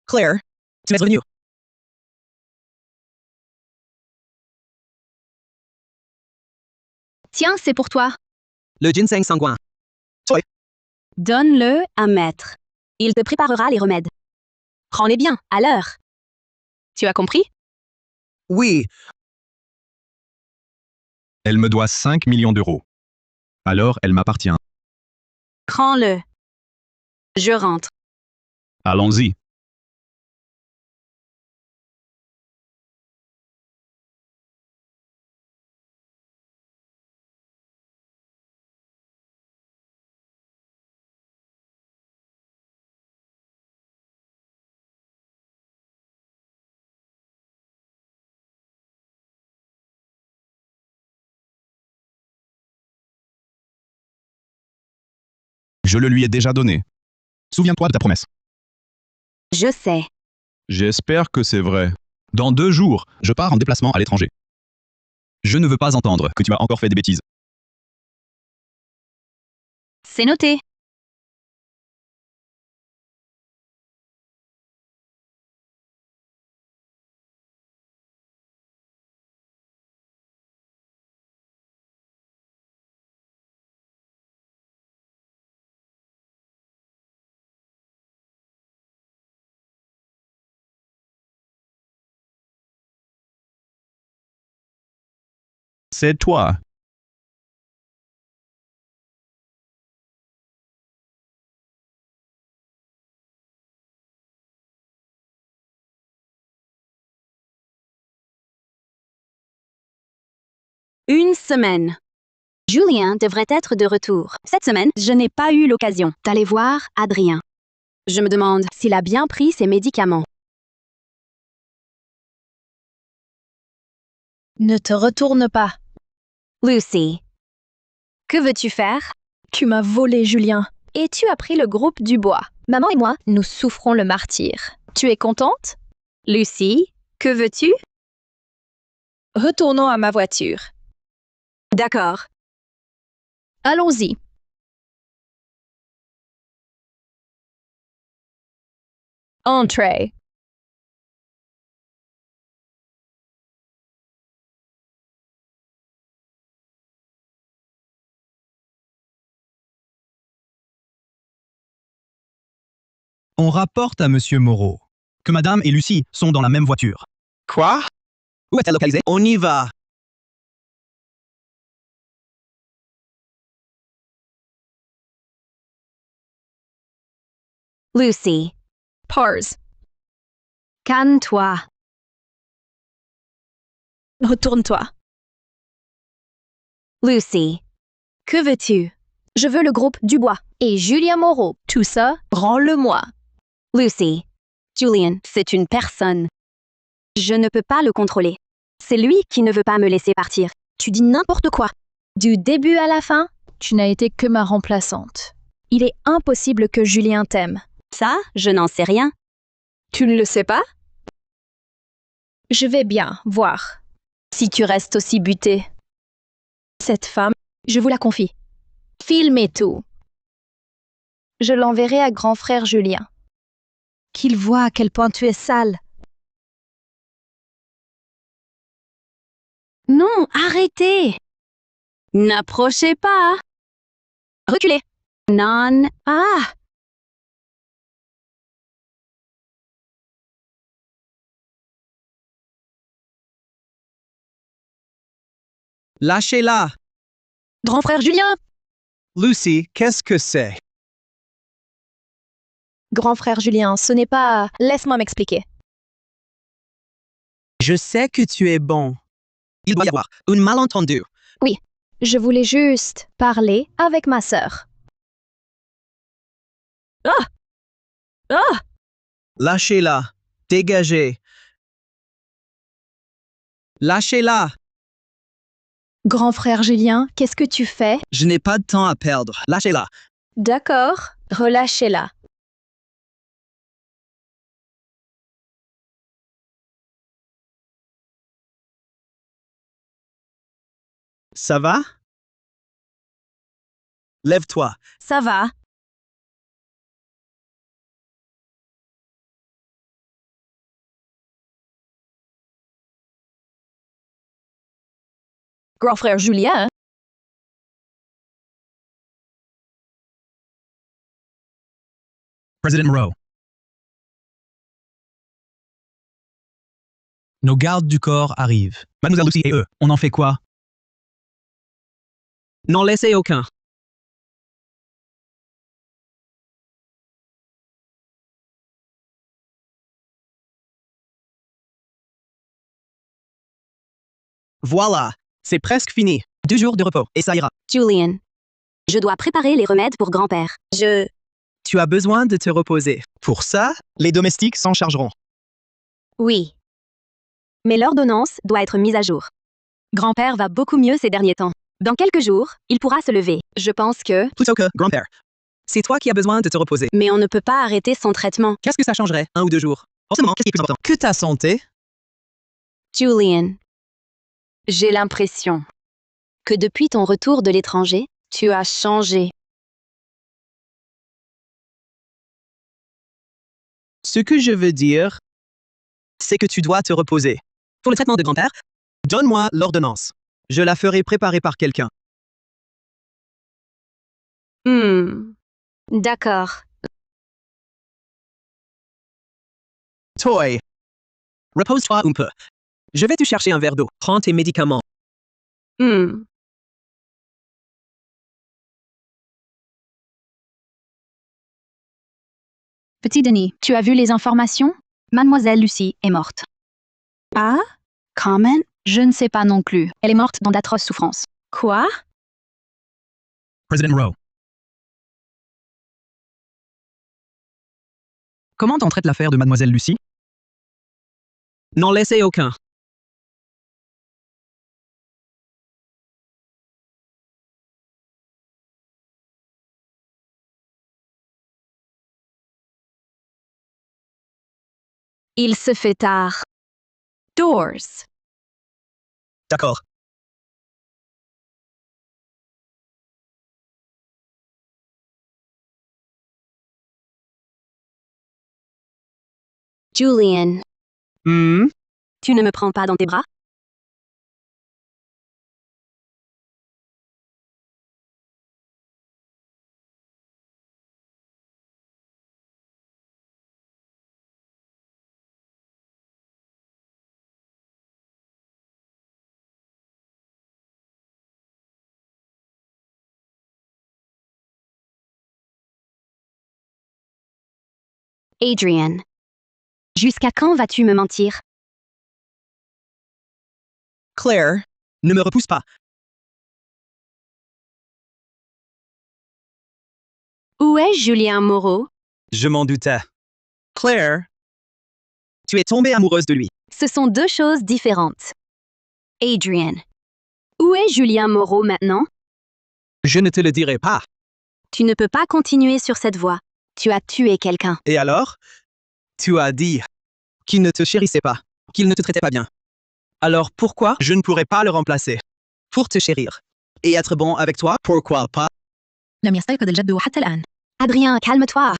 Claire, tu m'es revenu. Tiens, c'est pour toi. Le ginseng sanguin. Donne-le à maître. Il te préparera les remèdes. Rends-les bien, à l'heure. Tu as compris? Oui, Elle me doit 5 millions d'euros. Alors elle m'appartient. Prends-le. Je rentre. Allons-y. Je le lui ai déjà donné. Souviens-toi de ta promesse. Je sais. J'espère que c'est vrai. Dans 2 jours, je pars en déplacement à l'étranger. Je ne veux pas entendre que tu as encore fait des bêtises. C'est noté. C'est toi. Une semaine. Julien devrait être de retour. Cette semaine, je n'ai pas eu l'occasion d'aller voir Adrien. Je me demande s'il a bien pris ses médicaments. Ne te retourne pas. Lucy. Que veux-tu faire? Tu m'as volé, Julien. Et tu as pris le groupe Dubois. Maman et moi, nous souffrons le martyre. Tu es contente? Lucy, que veux-tu? Retournons à ma voiture. D'accord. Allons-y. Entrée. On rapporte à Monsieur Moreau que Madame et Lucie sont dans la même voiture. quoi? Où est-elle localisée? On y va. Lucy. Pars. Calme-toi. Retourne-toi. Lucy. Que veux-tu? Je veux le groupe Dubois et Julien Moreau. Tout ça, rends-le-moi. Lucy. Julien, c'est une personne. Je ne peux pas le contrôler. C'est lui qui ne veut pas me laisser partir. Tu dis n'importe quoi. Du début à la fin, tu n'as été que ma remplaçante. Il est impossible que Julien t'aime. Ça, je n'en sais rien. Tu ne le sais pas? Je vais bien voir. Si tu restes aussi buté. Cette femme, je vous la confie. Filme et tout. Je l'enverrai à grand frère Julien. Qu'il voit à quel point tu es sale. Non, arrêtez. N'approchez pas. Reculez. Non. Ah. Lâchez-la. Grand frère Julien! Lucy, qu'est-ce que c'est? Grand frère Julien, ce n'est pas... Laisse-moi m'expliquer. Je sais que tu es bon. Il doit y avoir un malentendu. Oui, je voulais juste parler avec ma sœur. Ah! Ah! Lâchez-la. Dégagez. Lâchez-la. Grand frère Julien, qu'est-ce que tu fais? Je n'ai pas de temps à perdre. Lâchez-la. D'accord, relâchez-la. Ça va? Lève-toi. Ça va. Grand frère Julien, President Moreau. Nos gardes du corps arrivent. Mademoiselle Lucy et eux, on en fait quoi? N'en laissez aucun. Voilà, c'est presque fini. 2 jours de repos, et ça ira. Julian. Je dois préparer les remèdes pour grand-père. Tu as besoin de te reposer. Pour ça, les domestiques s'en chargeront. Oui. Mais l'ordonnance doit être mise à jour. Grand-père va beaucoup mieux ces derniers temps. Dans quelques jours, il pourra se lever. Je pense que... Plutôt que grand-père. C'est toi qui as besoin de te reposer. Mais on ne peut pas arrêter son traitement. Qu'est-ce que ça changerait, 1 ou 2 jours? Forcément, qu'est-ce qui est plus important? Que ta santé? Julian. J'ai l'impression que depuis ton retour de l'étranger, tu as changé. Ce que je veux dire, c'est que tu dois te reposer. Pour le traitement de grand-père, donne-moi l'ordonnance. Je la ferai préparer par quelqu'un. D'accord. Toy. Repose-toi un peu. Je vais te chercher un verre d'eau. Prends tes médicaments. Petit Denis, tu as vu les informations? Mademoiselle Lucy est morte. Ah? Comment? Je ne sais pas non plus. Elle est morte dans d'atroces souffrances. Quoi? President Moreau. Comment on traite l'affaire de Mademoiselle Lucy? N'en laissez aucun. Il se fait tard. Doors. D'accord. Julian. Tu ne me prends pas dans tes bras? Adrian. Jusqu'à quand vas-tu me mentir? Claire, ne me repousse pas. Où est Julien Moreau? Je m'en doutais. Claire, tu es tombée amoureuse de lui. Ce sont deux choses différentes. Adrian. Où est Julien Moreau maintenant? Je ne te le dirai pas. Tu ne peux pas continuer sur cette voie. Tu as tué quelqu'un. Et alors? Tu as dit qu'il ne te chérissait pas, qu'il ne te traitait pas bien. Alors pourquoi je ne pourrais pas le remplacer? Pour te chérir. Et être bon avec toi, pourquoi pas? لم يستيقظ الجد حتى الآن. Adrien, calme-toi.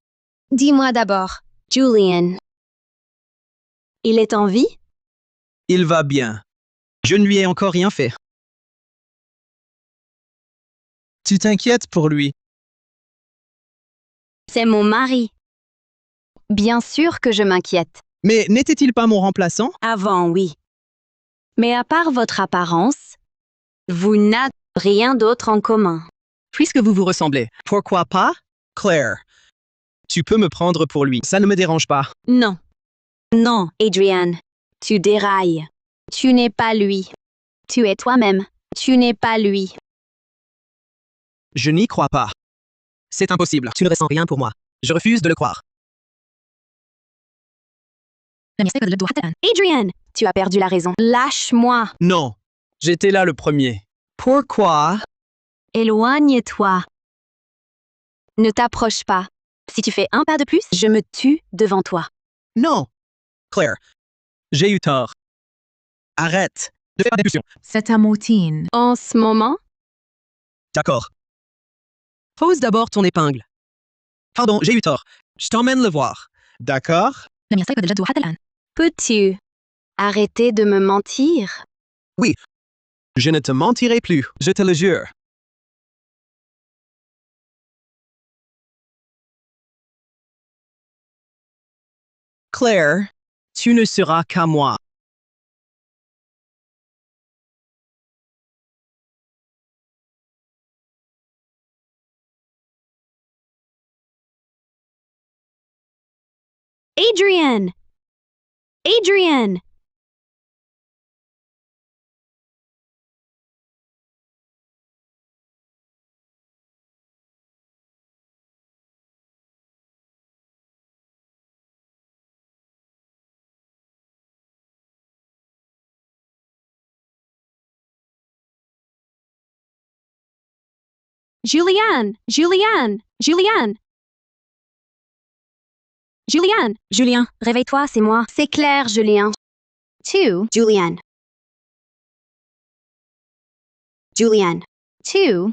Dis-moi d'abord. Julian. Il est en vie? Il va bien. Je ne lui ai encore rien fait. Tu t'inquiètes pour lui. C'est mon mari. Bien sûr que je m'inquiète. Mais n'était-il pas mon remplaçant? Avant, oui. Mais à part votre apparence, vous n'avez rien d'autre en commun. Puisque vous vous ressemblez, pourquoi pas? Claire, tu peux me prendre pour lui, ça ne me dérange pas. Non. Non, Adrian. Tu dérailles. Tu n'es pas lui. Tu es toi-même. Tu n'es pas lui. Je n'y crois pas. C'est impossible, tu ne ressens rien pour moi. Je refuse de le croire. لم يستيقظ الجد حتى الآن. Adrian, tu as perdu la raison. Lâche-moi. Non, j'étais là le premier. Pourquoi? Éloigne-toi. Ne t'approche pas. Si tu fais un pas de plus, je me tue devant toi. Non. Claire, j'ai eu tort. Arrête de faire des discussions. C'est un motin. En ce moment, D'accord. Pose d'abord ton épingle. Pardon, j'ai eu tort. Je t'emmène le voir. D'accord? لم يستيقظ الجد حتى الآن. peux-tu arrêter de me mentir? Oui. Je ne te mentirai plus, je te le jure. Claire, tu ne seras qu'à moi. Adrian! Adrian! Julianne! Julianne! Julianne! Julianne! Julien, réveille-toi, c'est moi. C'est Claire, Julien. Two. Julianne. Julianne. Two.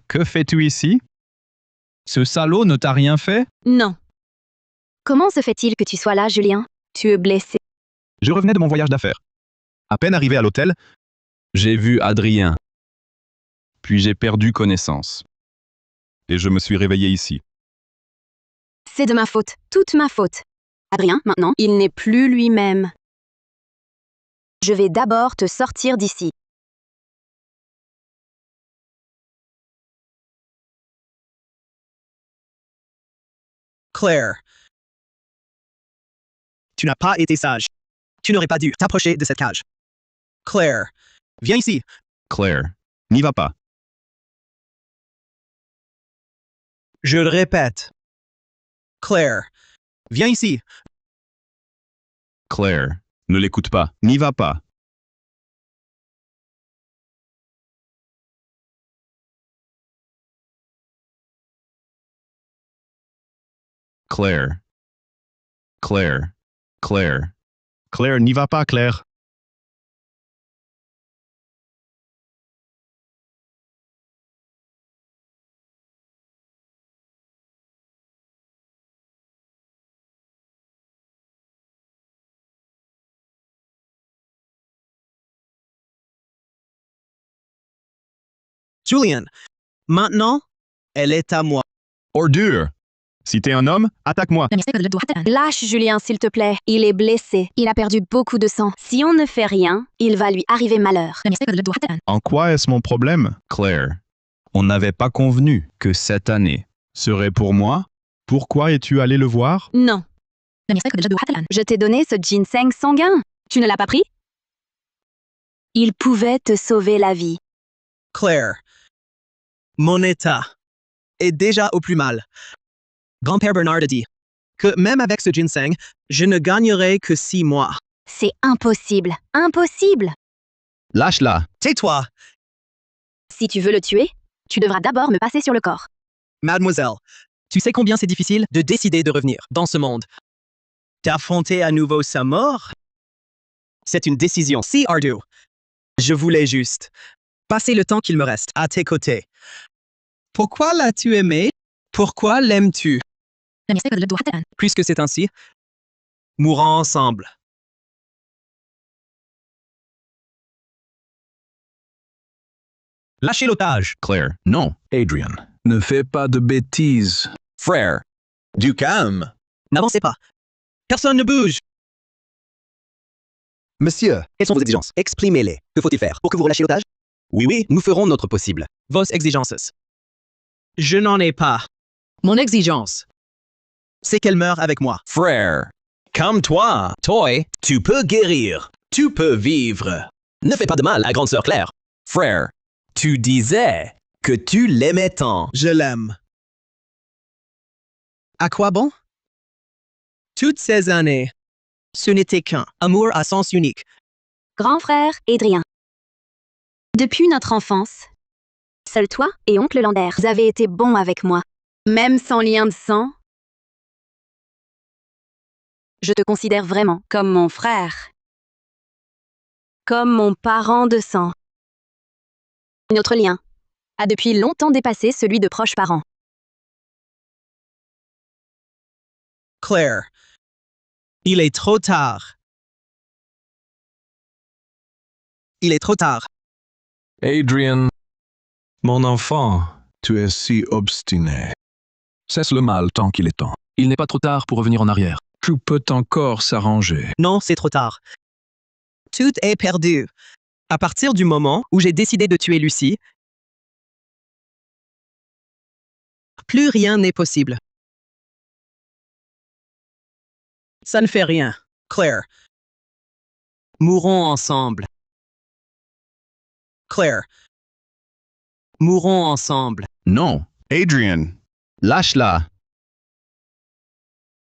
Que fais-tu ici? Ce salaud ne t'a rien fait? Non. Comment se fait-il que tu sois là, Julien? Tu es blessé. Je revenais de mon voyage d'affaires. À peine arrivé à l'hôtel, j'ai vu Adrien. Puis j'ai perdu connaissance. Et je me suis réveillé ici. C'est de ma faute, toute ma faute. Adrien, maintenant, il n'est plus lui-même. Je vais d'abord te sortir d'ici. Claire, tu n'as pas été sage. Tu n'aurais pas dû t'approcher de cette cage. Claire, viens ici. Claire, n'y va pas. Je le répète. Claire, viens ici. Claire, ne l'écoute pas. N'y va pas. Claire. Claire. Claire. Claire, n'y va pas, Claire. Julian, maintenant, elle est à moi. Ordure. Si t'es un homme, attaque-moi. Lâche Julien, s'il te plaît. Il est blessé. Il a perdu beaucoup de sang. Si on ne fait rien, il va lui arriver malheur. En quoi est-ce mon problème? Claire, on n'avait pas convenu que cette année serait pour moi. Pourquoi es-tu allé le voir? Non. Je t'ai donné ce ginseng sanguin. Tu ne l'as pas pris? Il pouvait te sauver la vie. Claire, mon état est déjà au plus mal. Grand-père Bernard a dit que même avec ce ginseng, je ne gagnerai que 6 mois. C'est impossible. Impossible. Lâche-la. Tais-toi, Si tu veux le tuer, tu devras d'abord me passer sur le corps. mademoiselle. Tu sais combien c'est difficile de décider de revenir dans ce monde. D'affronter à nouveau sa mort? C'est une décision si ardue. Je voulais juste passer le temps qu'il me reste à tes côtés. Pourquoi l'as-tu aimé? Pourquoi l'aimes-tu? Puisque c'est ainsi, mourons ensemble. Lâchez l'otage. Claire, non. Adrian, ne fais pas de bêtises. Frère, du calme. N'avancez pas. Personne ne bouge. Monsieur, quelles sont vos exigences? Exprimez-les. Que faut-il faire pour que vous relâchiez l'otage? Oui, Nous ferons notre possible. vos exigences. Je n'en ai pas. Mon exigence, c'est qu'elle meure avec moi. Frère, calme-toi. Toi, tu peux guérir. Tu peux vivre. Ne fais pas de mal à grande sœur Claire. Frère, tu disais que tu l'aimais tant. Je l'aime. À quoi bon? Toutes ces années, ce n'était qu'un amour à sens unique. Grand frère, Adrien. Depuis notre enfance, seul toi et oncle Lander, vous avez été bons avec moi. Même sans lien de sang, je te considère vraiment comme mon frère. Comme mon parent de sang. Notre lien a depuis longtemps dépassé celui de proches parents. Claire, il est trop tard. Il est trop tard. Adrian, mon enfant, tu es si obstiné. Cesse le mal tant qu'il est temps. Il n'est pas trop tard pour revenir en arrière. Tout peut encore s'arranger. Non, c'est trop tard. Tout est perdu. À partir du moment où j'ai décidé de tuer Lucie, plus rien n'est possible. Ça ne fait rien. Claire. Mourons ensemble. Claire. Mourons ensemble. Non. Adrian. Lâche-la.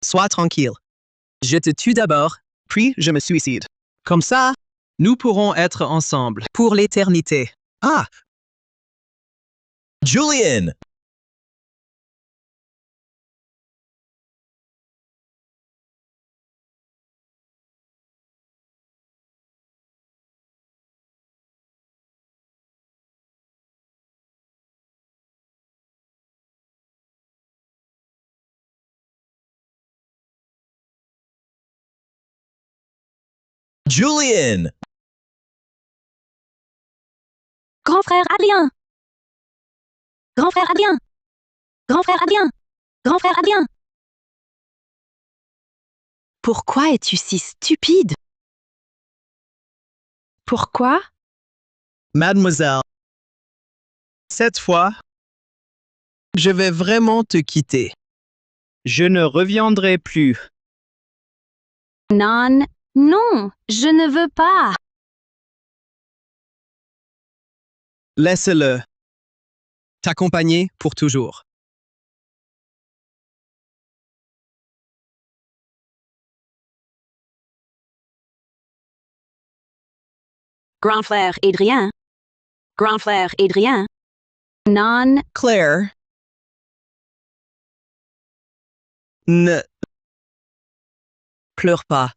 Sois tranquille. Je te tue d'abord, puis je me suicide. Comme ça, nous pourrons être ensemble pour l'éternité. Ah! Julian! Julian! Grand frère Adrien! Grand frère Adrien! Grand frère Adrien! Grand frère Adrien! Pourquoi es-tu si stupide? Pourquoi? Mademoiselle, cette fois, je vais vraiment te quitter. Je ne reviendrai plus. Non, non, je ne veux pas. Laisse-le. T'accompagner pour toujours. Grand frère Adrien. Grand frère Adrien. Non, Claire. Ne pleure pas.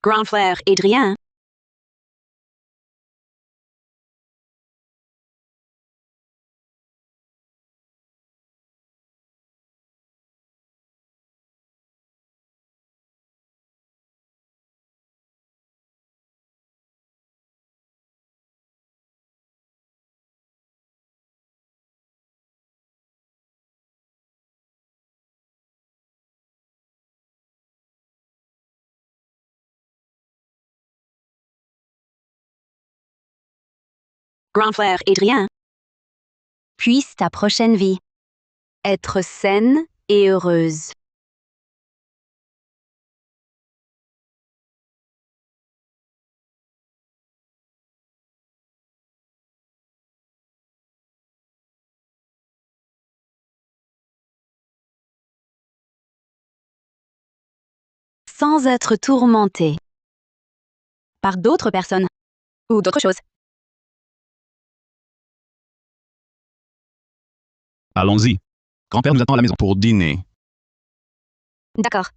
grand frère Adrien. Grand frère Adrien. Puisse ta prochaine vie être saine et heureuse. Sans être tourmenté Par d'autres personnes. Ou d'autres choses. Allons-y. Grand-père nous attend à la maison pour dîner. D'accord.